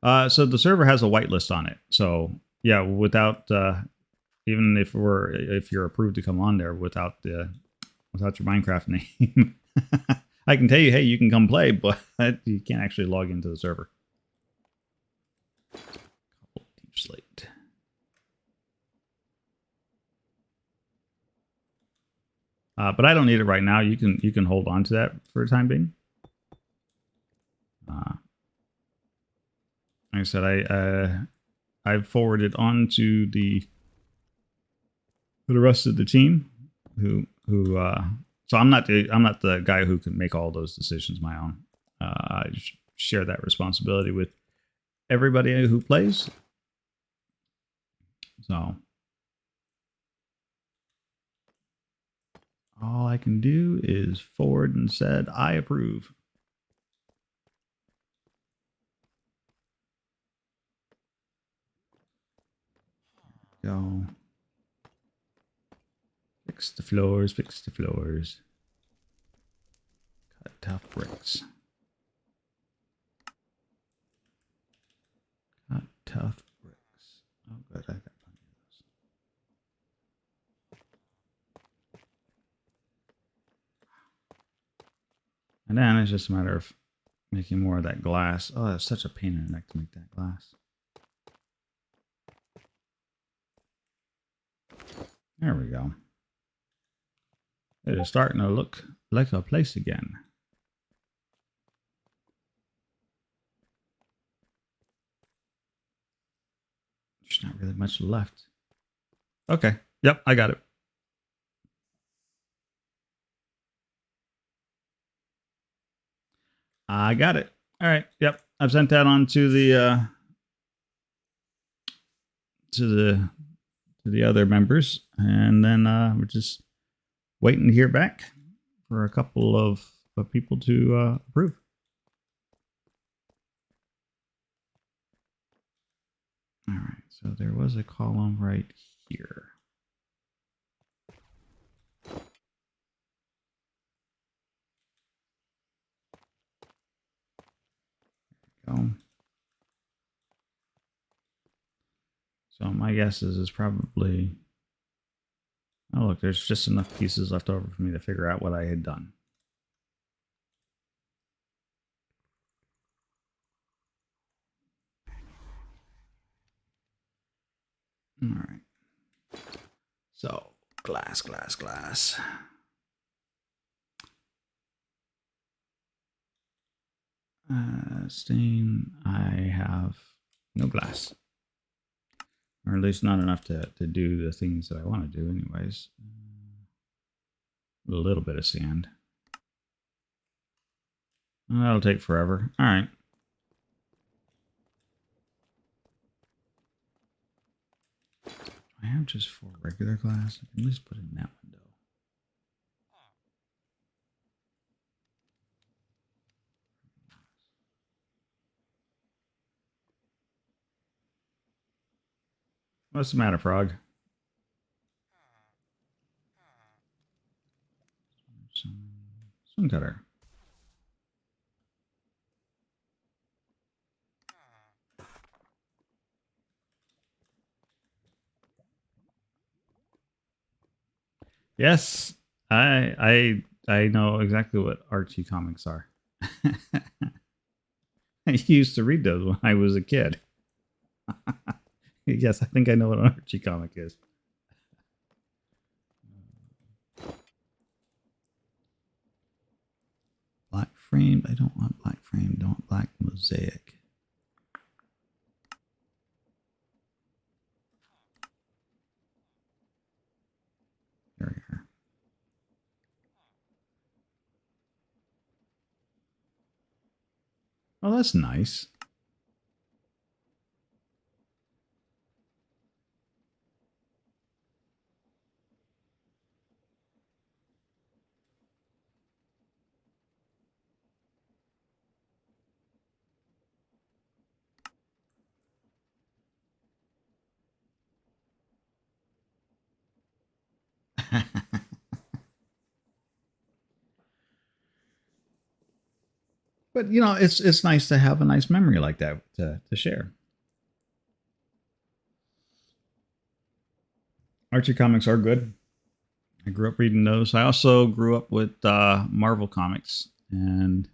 So the server has a whitelist on it. So yeah, without even if you're approved to come on there without your Minecraft name, I can tell you, hey, you can come play, but you can't actually log into the server. Deep slate. But I don't need it right now. You can hold on to that for the time being. Like I said, I've forwarded on to the rest of the team who so I'm not the guy who can make all those decisions my own. I share that responsibility with everybody who plays. So all I can do is forward and said, I approve. Go. Fix the floors, fix the floors. Cut tough bricks. tough bricks. Oh, good. I got plenty of those. And then it's just a matter of making more of that glass. Oh, that's such a pain in the neck to make that glass. There we go. It is starting to look like a place again. There's not really much left. Okay. Yep, I got it. I got it. All right. Yep. I've sent that on to the to the other members, and then we're just waiting to hear back for a couple of people to approve. All right. So there was a column right here. There we go. So my guess is probably, oh look, there's just enough pieces left over for me to figure out what I had done. All right. So glass, glass, glass. Stain, I have no glass. Or at least not enough to do the things that I want to do anyways. A little bit of sand. That'll take forever. All right. I have just 4 regular glass. I can at least put in that window. What's the matter, Frog? Swing cutter. Yes, I know exactly what Archie comics are. I used to read those when I was a kid. Yes, I think I know what an Archie comic is. Black framed. I don't want black framed. Don't want black mosaic. There we are. Oh, that's nice. But you know, it's nice to have a nice memory like that to share. Archie comics are good. I grew up reading those. I also grew up with Marvel comics, and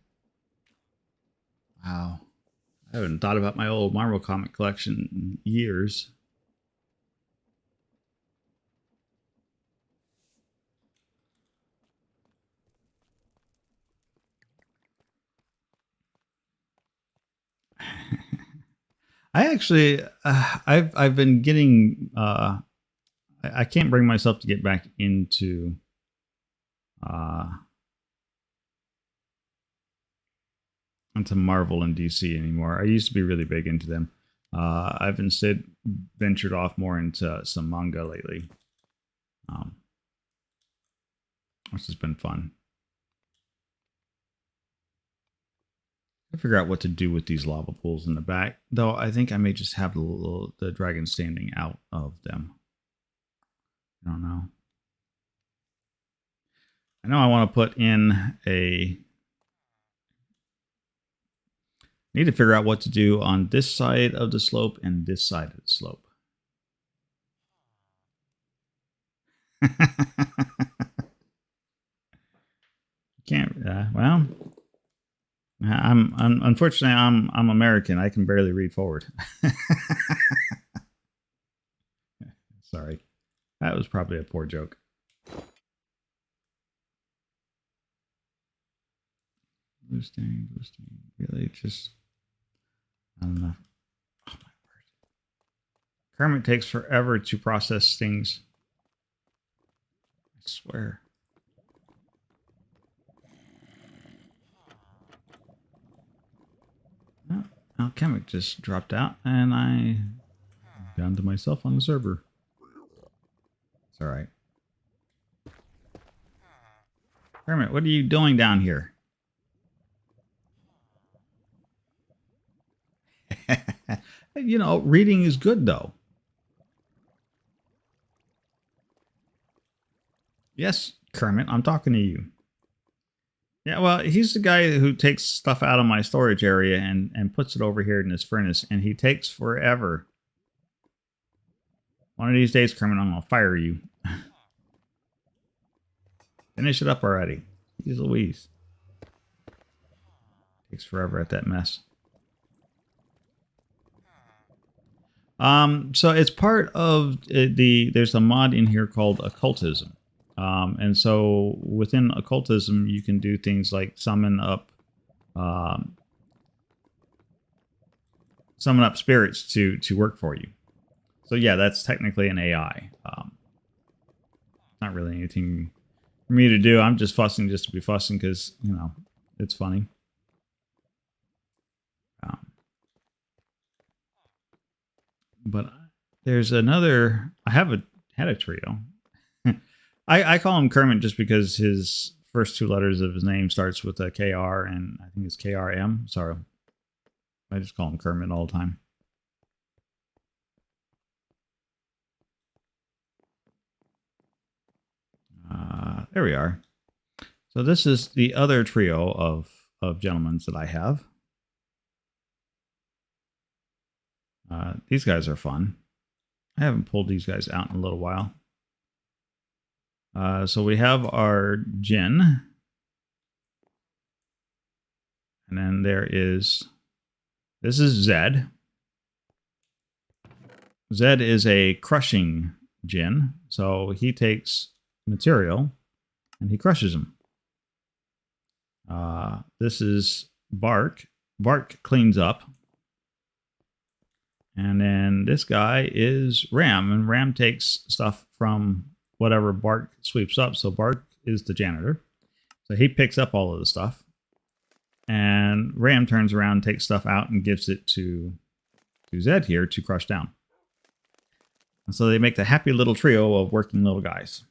wow, I haven't thought about my old Marvel comic collection in years. I actually, I've been getting. I can't bring myself to get back into uh, Marvel and DC anymore. I used to be really big into them. I've instead ventured off more into some manga lately, which has been fun. I figure out what to do with these lava pools in the back, though. I think I may just have the dragon standing out of them. I don't know. I know I want to put in a Need to figure out what to do on this side of the slope and this side of the slope. Can't. Well, I'm unfortunately I'm American. I can barely read forward. Sorry, that was probably a poor joke. Boosting. Really, just I don't know. Oh my word! Kermit takes forever to process things. I swear. Oh, Alchemic just dropped out, and I down to myself on the server. It's all right. Kermit, what are you doing down here? You know, reading is good, though. Yes, Kermit, I'm talking to you. Yeah, well, he's the guy who takes stuff out of my storage area and puts it over here in his furnace, and he takes forever. One of these days, Kermit, I'm going to fire you. Finish it up already. Jeez Louise. Takes forever at that mess. So it's part of there's a mod in here called occultism. And so within occultism, you can do things like summon up spirits to work for you. So yeah, that's technically an AI. Not really anything for me to do. I'm just fussing just to be fussing because, you know, it's funny. But there's another. I had a trio. I call him Kermit just because his first two letters of his name starts with a KR, and I think it's KRM. Sorry, I just call him Kermit all the time. There we are. So this is the other trio of gentlemen that I have. These guys are fun. I haven't pulled these guys out in a little while. So we have our Jin. And then there is... This is Zed. Zed is a crushing Jin. So he takes material and he crushes them. This is Bark. Bark cleans up. And then this guy is Ram, and Ram takes stuff from whatever Bark sweeps up. So Bark is the janitor. So he picks up all of the stuff. And Ram turns around, takes stuff out, and gives it to Zed here to crush down. And so they make the happy little trio of working little guys.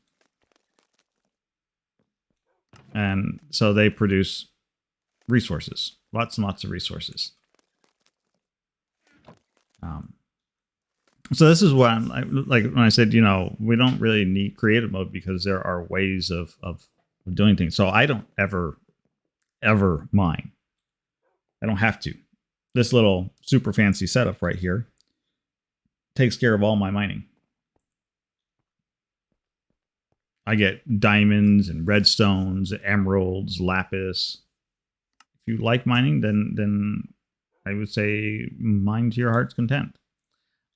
And so they produce resources. Lots and lots of resources. So this is what I'm like when I said, you know, we don't really need creative mode because there are ways of doing things. So I don't ever mine. I don't have to. This little super fancy setup right here takes care of all my mining. I get diamonds and redstones, emeralds, lapis. If you like mining, then I would say mine to your heart's content.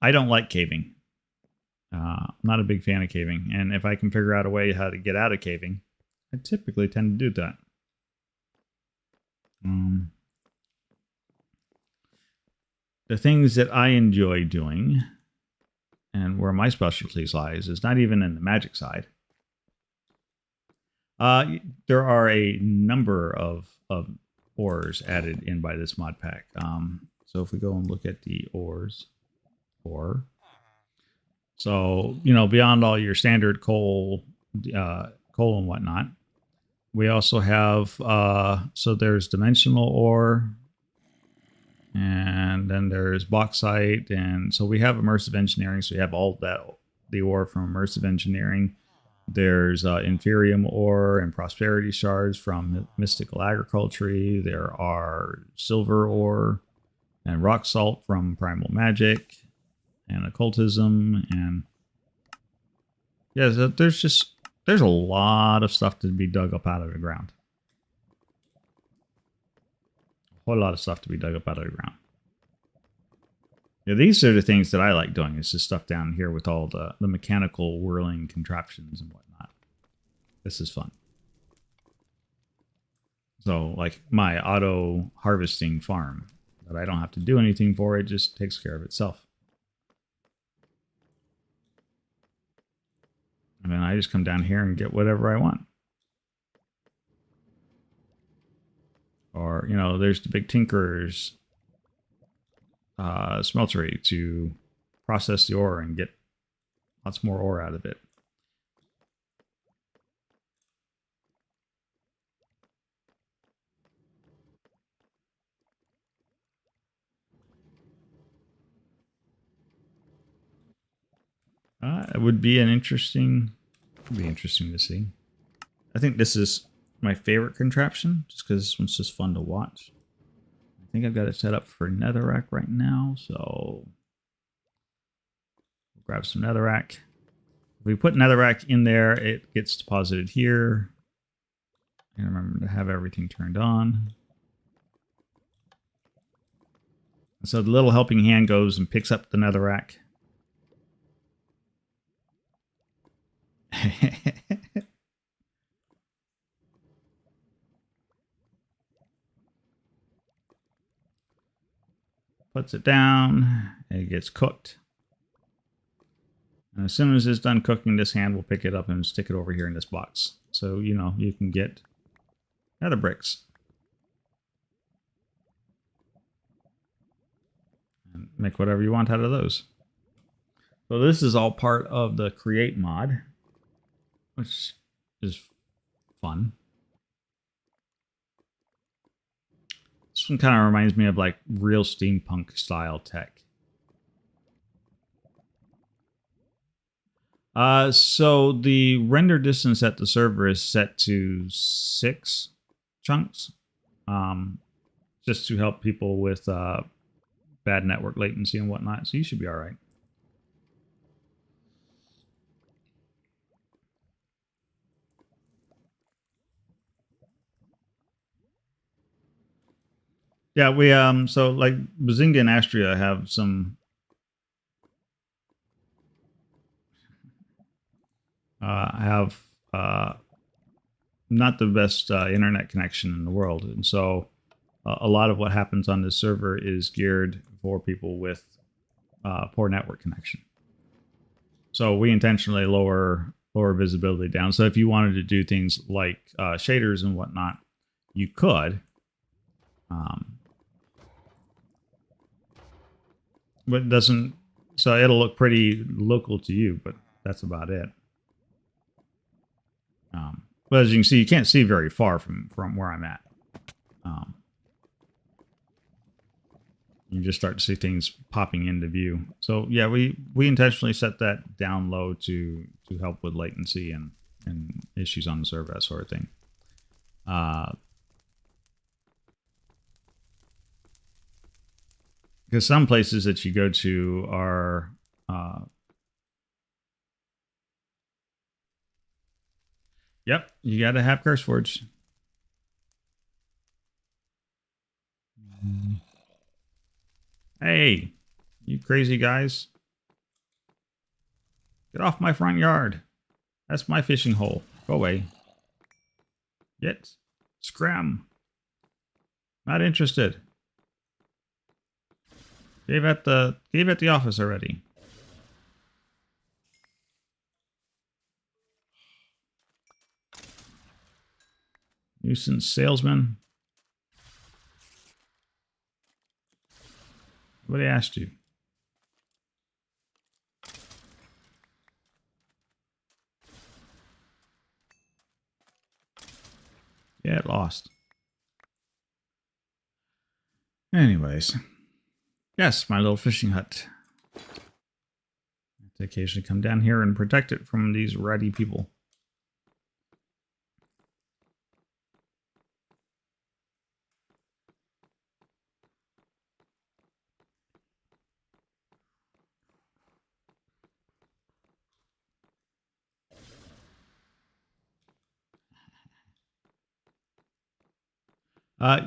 I don't like caving. I'm not a big fan of caving. And if I can figure out a way how to get out of caving, I typically tend to do that. The things that I enjoy doing and where my specialties lies is not even in the magic side. There are a number of ores added in by this mod pack. So if we go and look at the ore. So, you know, beyond all your standard coal and whatnot, we also have, so there's dimensional ore, and then there's bauxite, and so we have immersive engineering, so we have all that, the ore from immersive engineering. There's inferium ore and prosperity shards from mystical agriculture. There are silver ore. and rock salt from Primal Magic, and occultism, and yeah, so there's a lot of stuff to be dug up out of the ground. A whole lot of stuff to be dug up out of the ground. Yeah, these are the things that I like doing. It's just stuff down here with all the mechanical whirling contraptions and whatnot. This is fun. So, like my auto harvesting farm that I don't have to do anything for, it just takes care of itself. And then I just come down here and get whatever I want. Or, you know, there's the big tinker's smeltery to process the ore and get lots more ore out of it. It would be interesting to see. I think this is my favorite contraption, just because this one's just fun to watch. I think I've got it set up for netherrack right now, so we'll grab some netherrack. If we put netherrack in there, it gets deposited here. And remember to have everything turned on. So the little helping hand goes and picks up the netherrack. Puts it down, it gets cooked. And as soon as it's done cooking, this hand will pick it up and stick it over here in this box. So, you know, you can get nether bricks. And make whatever you want out of those. So this is all part of the create mod, which is fun. This one kind of reminds me of like real steampunk style tech. So the render distance at the server is set to 6 chunks, just to help people with bad network latency and whatnot. So you should be all right. Yeah, we so like Bazinga and Astria have some not the best internet connection in the world, and so a lot of what happens on this server is geared for people with poor network connection. So we intentionally lower visibility down. So if you wanted to do things like shaders and whatnot, you could. But it doesn't, so it'll look pretty local to you, but that's about it. But as you can see, you can't see very far from where I'm at. You just start to see things popping into view. So yeah, we intentionally set that down low to help with latency and issues on the server, that sort of thing. Because some places that you go to are yep, you got to have Curseforge. Hey, you crazy guys. Get off my front yard. That's my fishing hole. Go away. Get. Scram. Not interested. Gave at the office already. Nuisance salesman. Nobody asked you. Yeah, it lost. Anyways. Yes, my little fishing hut. I have to occasionally come down here and protect it from these ratty people.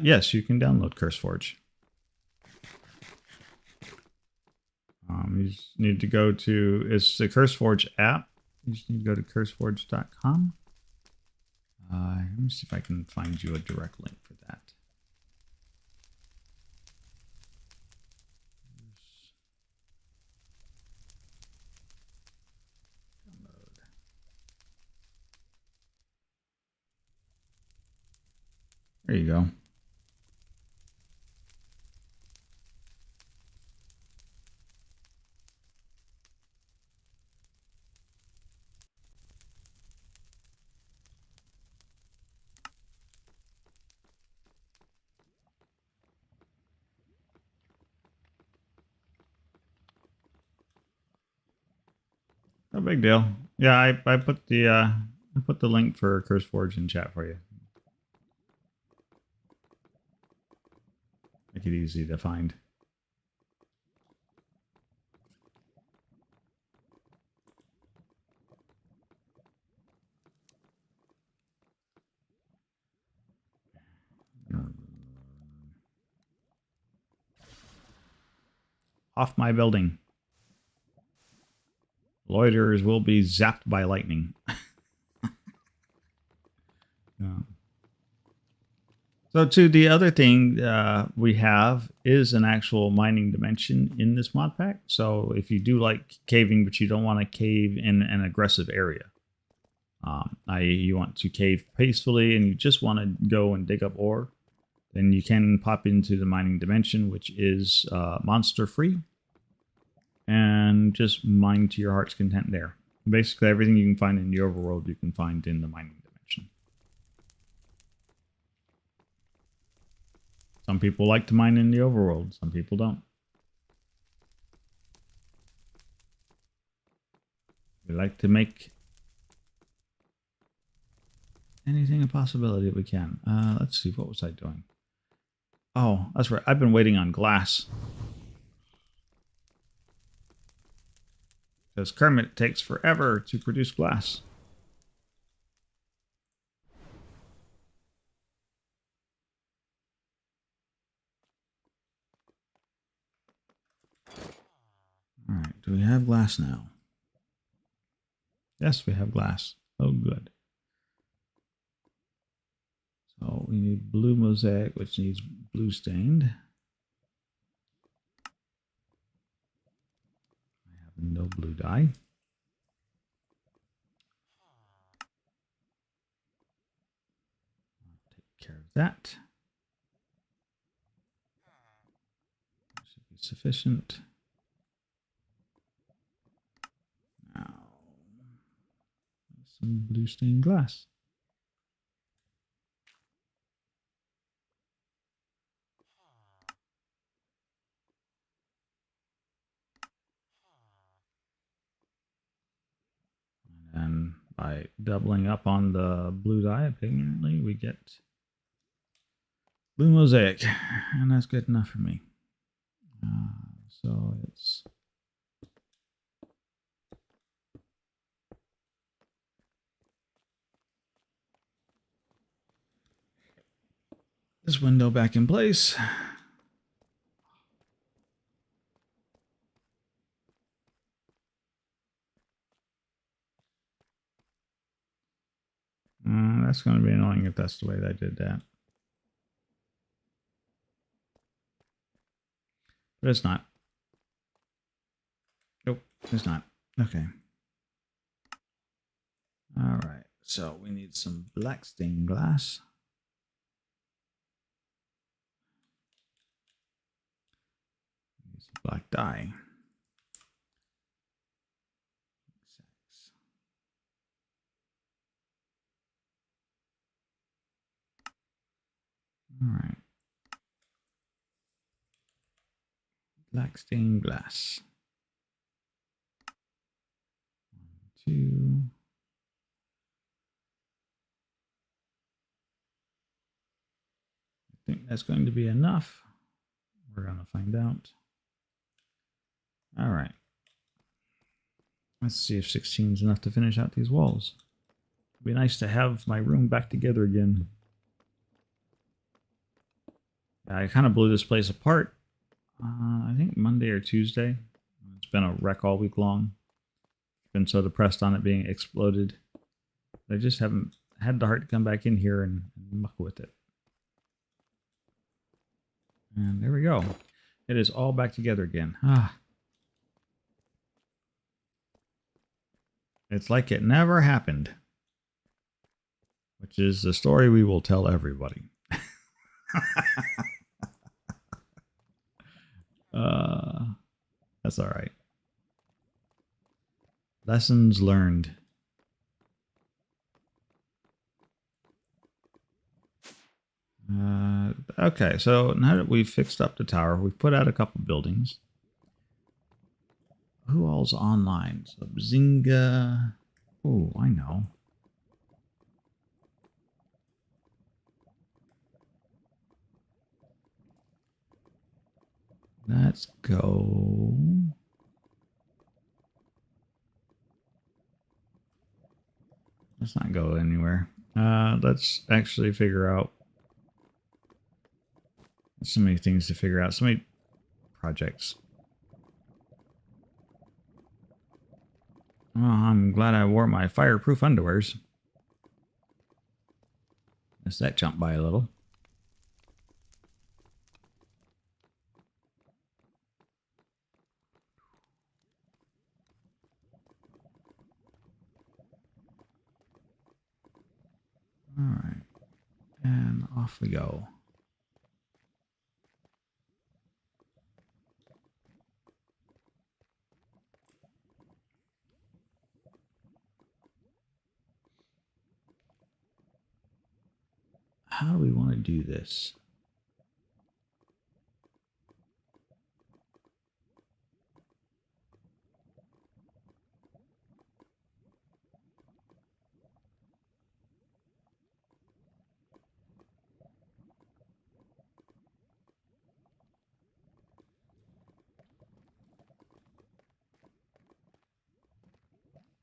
Yes, you can download Curseforge. You just need to go to, it's the Curseforge app. You just need to go to curseforge.com. Let me see if I can find you a direct link for that. There you go. No big deal. Yeah, I put the link for Curseforge in chat for you. Make it easy to find. Off my building. Loiterers will be zapped by lightning. Yeah. So to the other thing we have is an actual mining dimension in this mod pack. So if you do like caving, but you don't want to cave in an aggressive area, i.e. you want to cave peacefully and you just want to go and dig up ore, then you can pop into the mining dimension, which is monster free, and just mine to your heart's content there. Basically everything you can find in the overworld you can find in the mining dimension. Some people like to mine in the overworld, some people don't. We like to make anything a possibility if we can. Let's see, what was I doing? Oh, that's right. I've been waiting on glass. Because Kermit takes forever to produce glass. Alright, do we have glass now? Yes, we have glass. Oh, good. So we need blue mosaic, which needs blue stained. I have no blue dye. I'll take care of that. Should be sufficient. Now, some blue stained glass. And by doubling up on the blue dye, apparently we get blue mosaic, and that's good enough for me. So it's this window back in place. That's going to be annoying if that's the way that I did that. But it's not. Nope, it's not. Okay. All right. So we need some black stained glass. Need some black dye. All right. Black stained glass. 1, 2. I think that's going to be enough. We're going to find out. All right. Let's see if 16 is enough to finish out these walls. It'd be nice to have my room back together again. I kind of blew this place apart. I think Monday or Tuesday. It's been a wreck all week long. Been so depressed on it being exploded. I just haven't had the heart to come back in here and muck with it. And there we go. It is all back together again. It's like it never happened. Which is the story we will tell everybody. That's all right. Lessons learned. Okay, so now that we've fixed up the tower, we've put out a couple buildings. Who all's online? So Zynga. Oh, I know. Let's go. Let's not go anywhere. Let's actually figure out. So many things to figure out. So many projects. Oh, I'm glad I wore my fireproof underwears. Missed that jump by a little. All right. And off we go. How do we want to do this?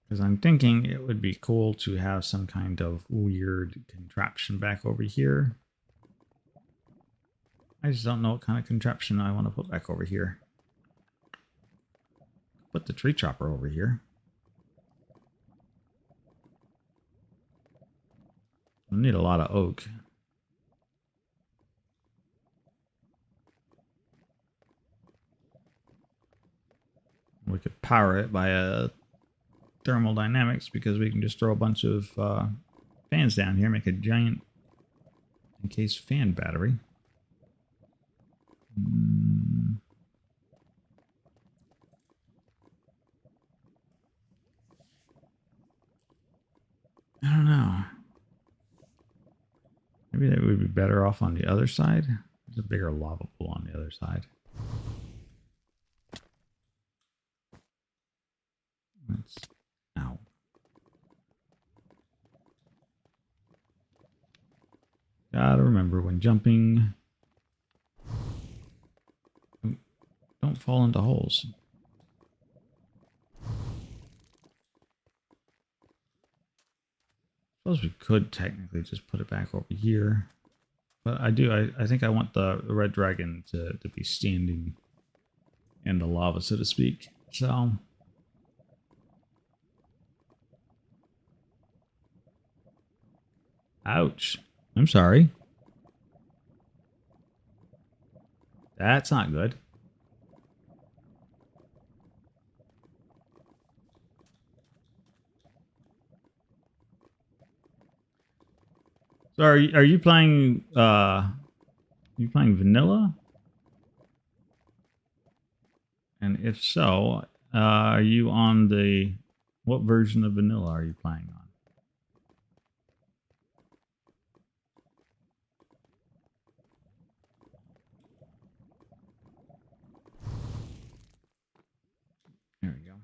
Because I'm thinking it would be cool to have some kind of weird contraption back over here. I just don't know what kind of contraption I want to put back over here. Put the tree chopper over here. We'll need a lot of oak. We could power it by a thermal dynamics because we can just throw a bunch of fans down here, make a giant encased fan battery. I don't know. Maybe that would be better off on the other side. There's a bigger lava pool on the other side. Let's... Ow. Gotta remember when jumping, don't fall into holes. Suppose we could technically just put it back over here. But I think I want the red dragon to be standing in the lava, so to speak. So... Ouch. I'm sorry. That's not good. So are you playing vanilla? And if so, are you on the... What version of vanilla are you playing on? There we go.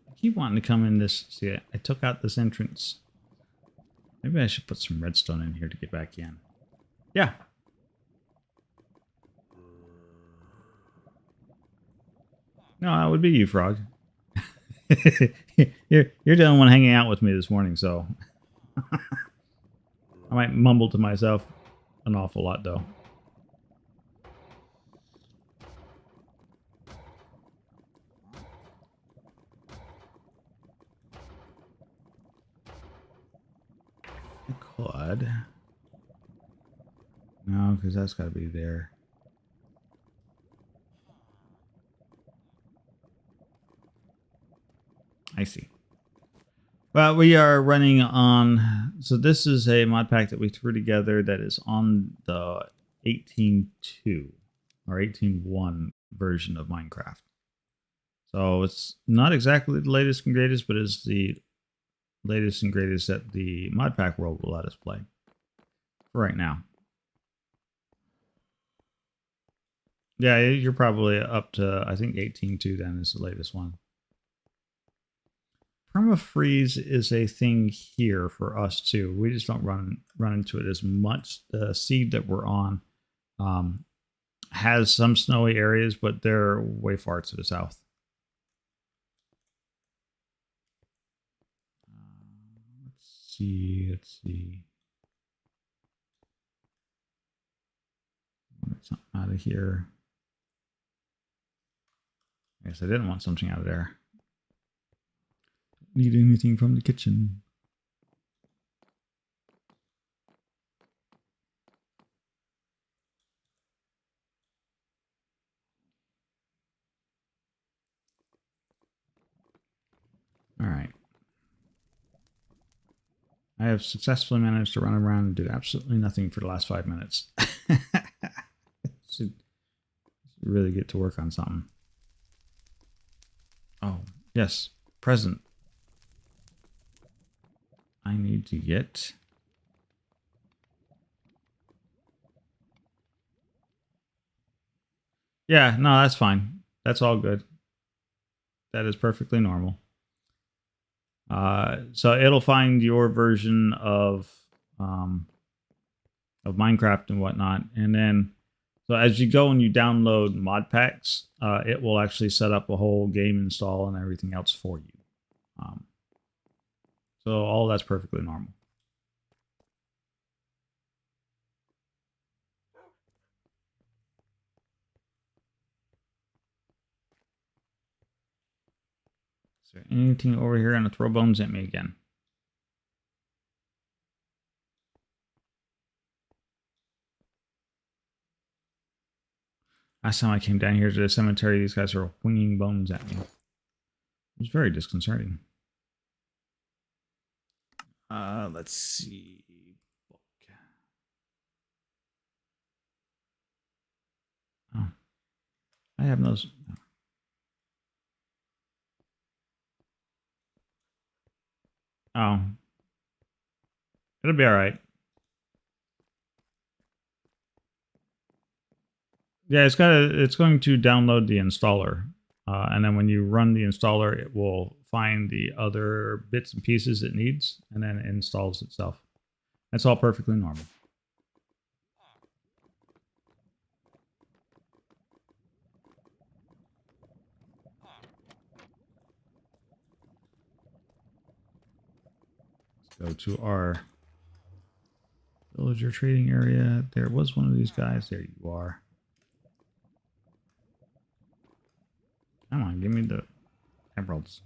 I keep wanting to come in this... See, I took out this entrance. Maybe I should put some redstone in here to get back in. Yeah. No, that would be you, Frog. you're the only one hanging out with me this morning, so... I might mumble to myself an awful lot, though. I could. No, because that's got to be there. I see. Well, we are running on... So this is a mod pack that we threw together that is on the 18.2 or 18.1 version of Minecraft. So it's not exactly the latest and greatest, but it's the latest and greatest that the mod pack world will let us play for right now. Yeah, you're probably up to, I think 18.2 then is the latest one. Permafreeze is a thing here for us too. We just don't run into it as much. The seed that we're on has some snowy areas, but they're way far to the south. Let's see. Want something out of here. I guess I didn't want something out of there. Need anything from the kitchen. All right. I have successfully managed to run around and do absolutely nothing for the last 5 minutes. Should really get to work on something. Oh, yes. Present. I need to get... Yeah, no, that's fine. That's all good. That is perfectly normal. So it'll find your version of Minecraft and whatnot, and then so as you go and you download mod packs, it will actually set up a whole game install and everything else for you. So all that's perfectly normal. Is there anything over here gonna throw bones at me again? Last time I came down here to the cemetery, these guys were winging bones at me. It was very disconcerting. Let's see. Oh, I have those. Oh, it'll be all right. Yeah, it's going to download the installer, and then when you run the installer, it will find the other bits and pieces it needs, and then it installs itself. That's all perfectly normal. Let's go to our villager trading area. There was one of these guys. There you are. Come on, give me the emeralds.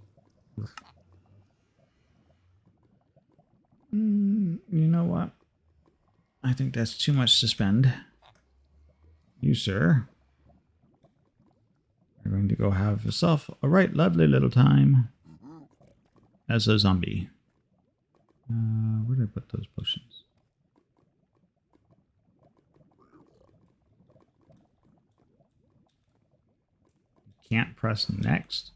You know what? I think that's too much to spend. You, sir, are going to go have yourself a right lovely little time as a zombie. Where did I put those potions? Can't press next.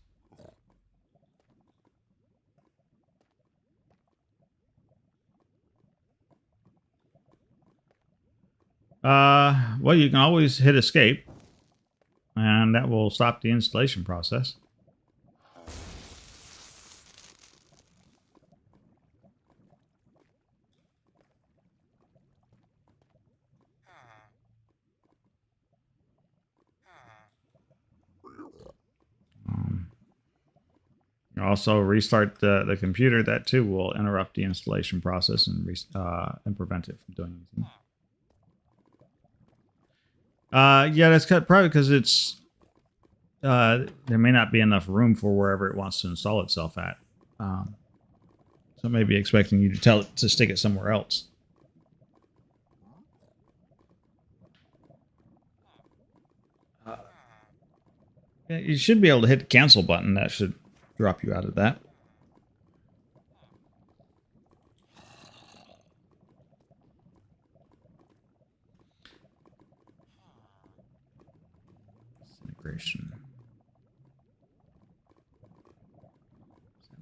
Well, you can always hit escape, and that will stop the installation process. Also restart the computer. That too will interrupt the installation process and prevent it from doing anything. Yeah, that's probably because it's there may not be enough room for wherever it wants to install itself at. So maybe expecting you to tell it to stick it somewhere else. Yeah, you should be able to hit the cancel button. That should drop you out of that. Integration.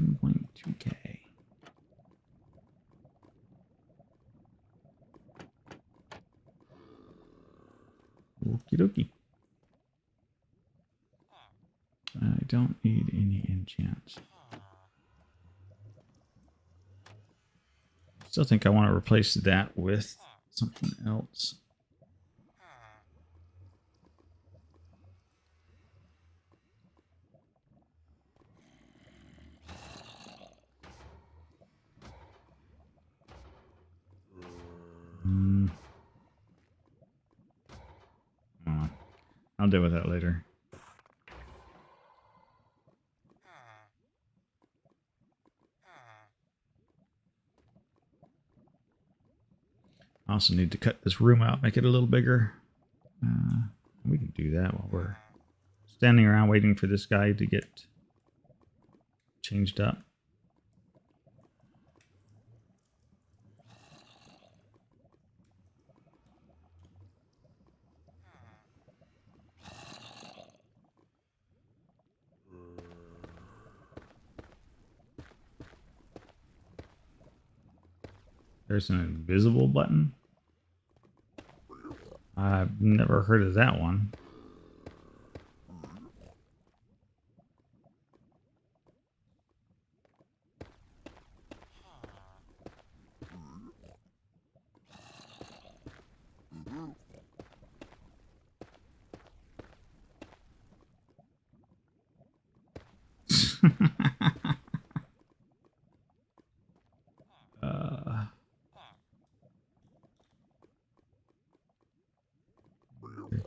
7.2K. Okie dokie. I don't need any enchants. Still think I want to replace that with something else. I'll deal with that later. I also need to cut this room out, make it a little bigger. We can do that while we're standing around waiting for this guy to get changed up. There's an invisible button. I've never heard of that one.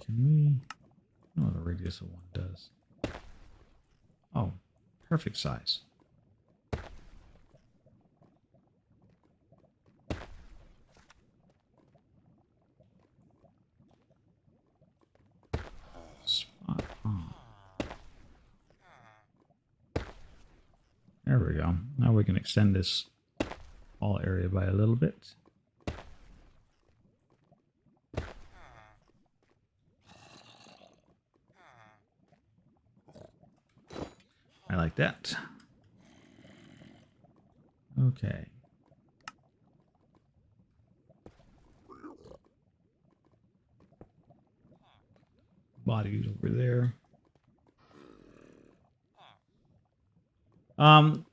Can we? I don't know what a radius of 1 does. Oh, perfect size. Spot on. There we go. Now we can extend this wall area by a little bit. I like that. Okay. Bodies over there.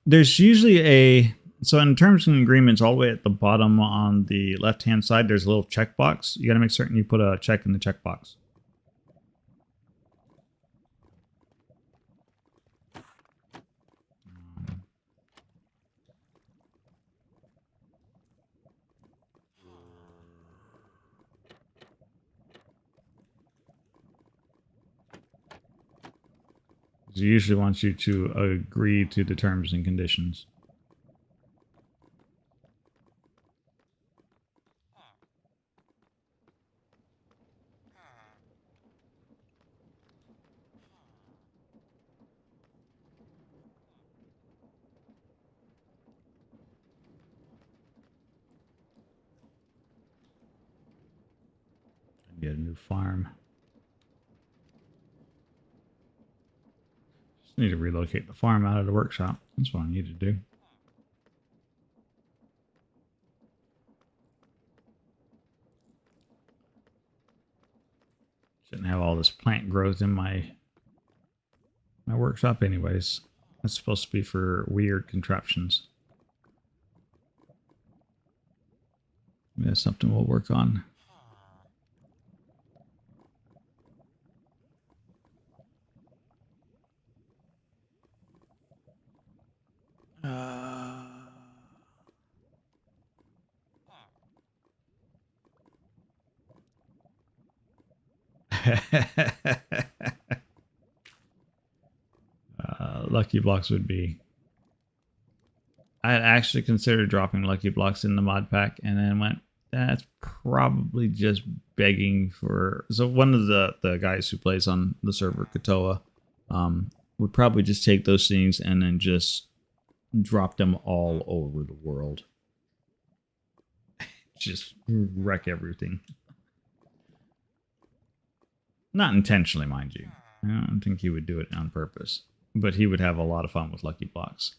There's usually so in terms and agreements, all the way at the bottom on the left-hand side, there's a little checkbox. You got to make certain you put a check in the checkbox. It usually wants you to agree to the terms and conditions. Get a new farm. Just need to relocate the farm out of the workshop. That's what I need to do. Shouldn't have all this plant growth in my workshop anyways. That's supposed to be for weird contraptions. That's something we'll work on. Lucky blocks would be... I had actually considered dropping lucky blocks in the mod pack, and then went, that's probably just begging for... So one of the guys who plays on the server, Katoa, would probably just take those things and then just drop them all over the world. Just wreck everything. Not intentionally, mind you. I don't think he would do it on purpose. But he would have a lot of fun with lucky blocks.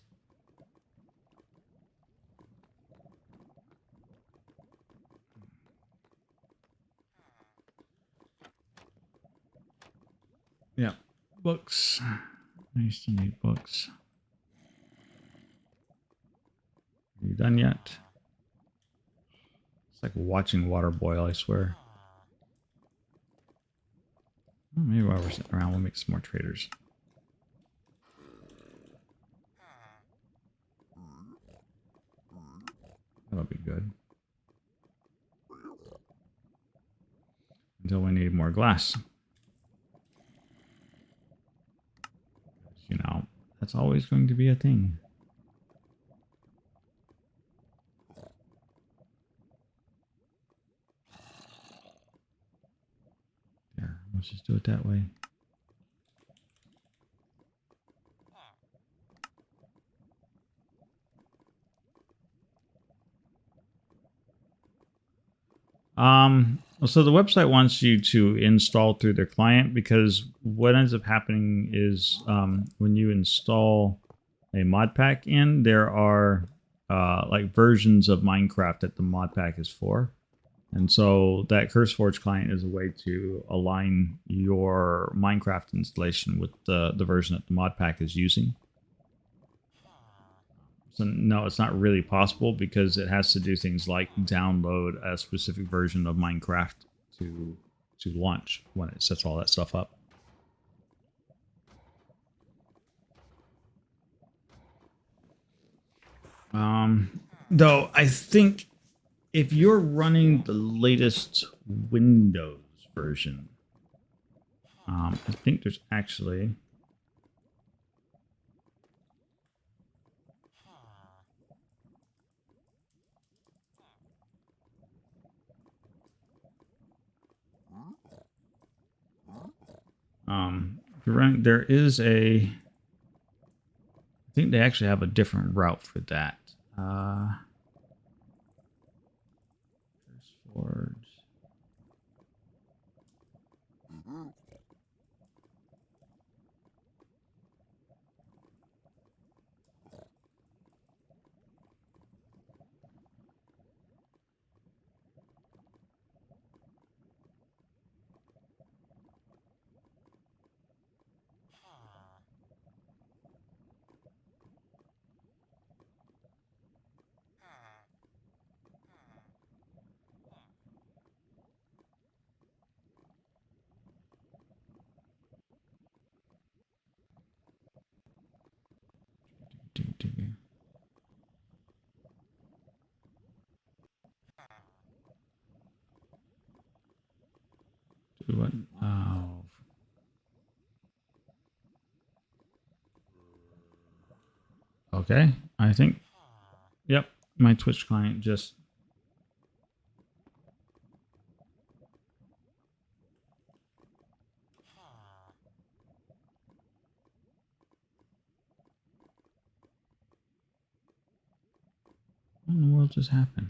Yeah, books. I still need books. Are you done yet? It's like watching water boil, I swear. Well, maybe while we're sitting around, we'll make some more traders. That'll be good. Until we need more glass. You know, that's always going to be a thing. There, let's just do it that way. So the website wants you to install through their client, because what ends up happening is when you install a mod pack in, there are like versions of Minecraft that the mod pack is for. And so that Curseforge client is a way to align your Minecraft installation with the version that the mod pack is using. So no, it's not really possible, because it has to do things like download a specific version of Minecraft to launch when it sets all that stuff up. Though I think if you're running the latest Windows version, I think there's actually... there is a... I think they actually have a different route for that. Curseforge. Do what? Oh. Okay, I think... Yep, my Twitch client just... What in the world just happened?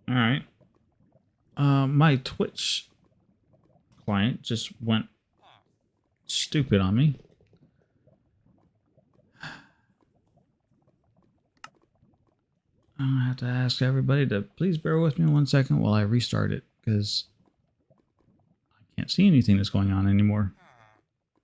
All right. My Twitch client just went stupid on me. I have to ask everybody to please bear with me 1 second while I restart it, because I can't see anything that's going on anymore.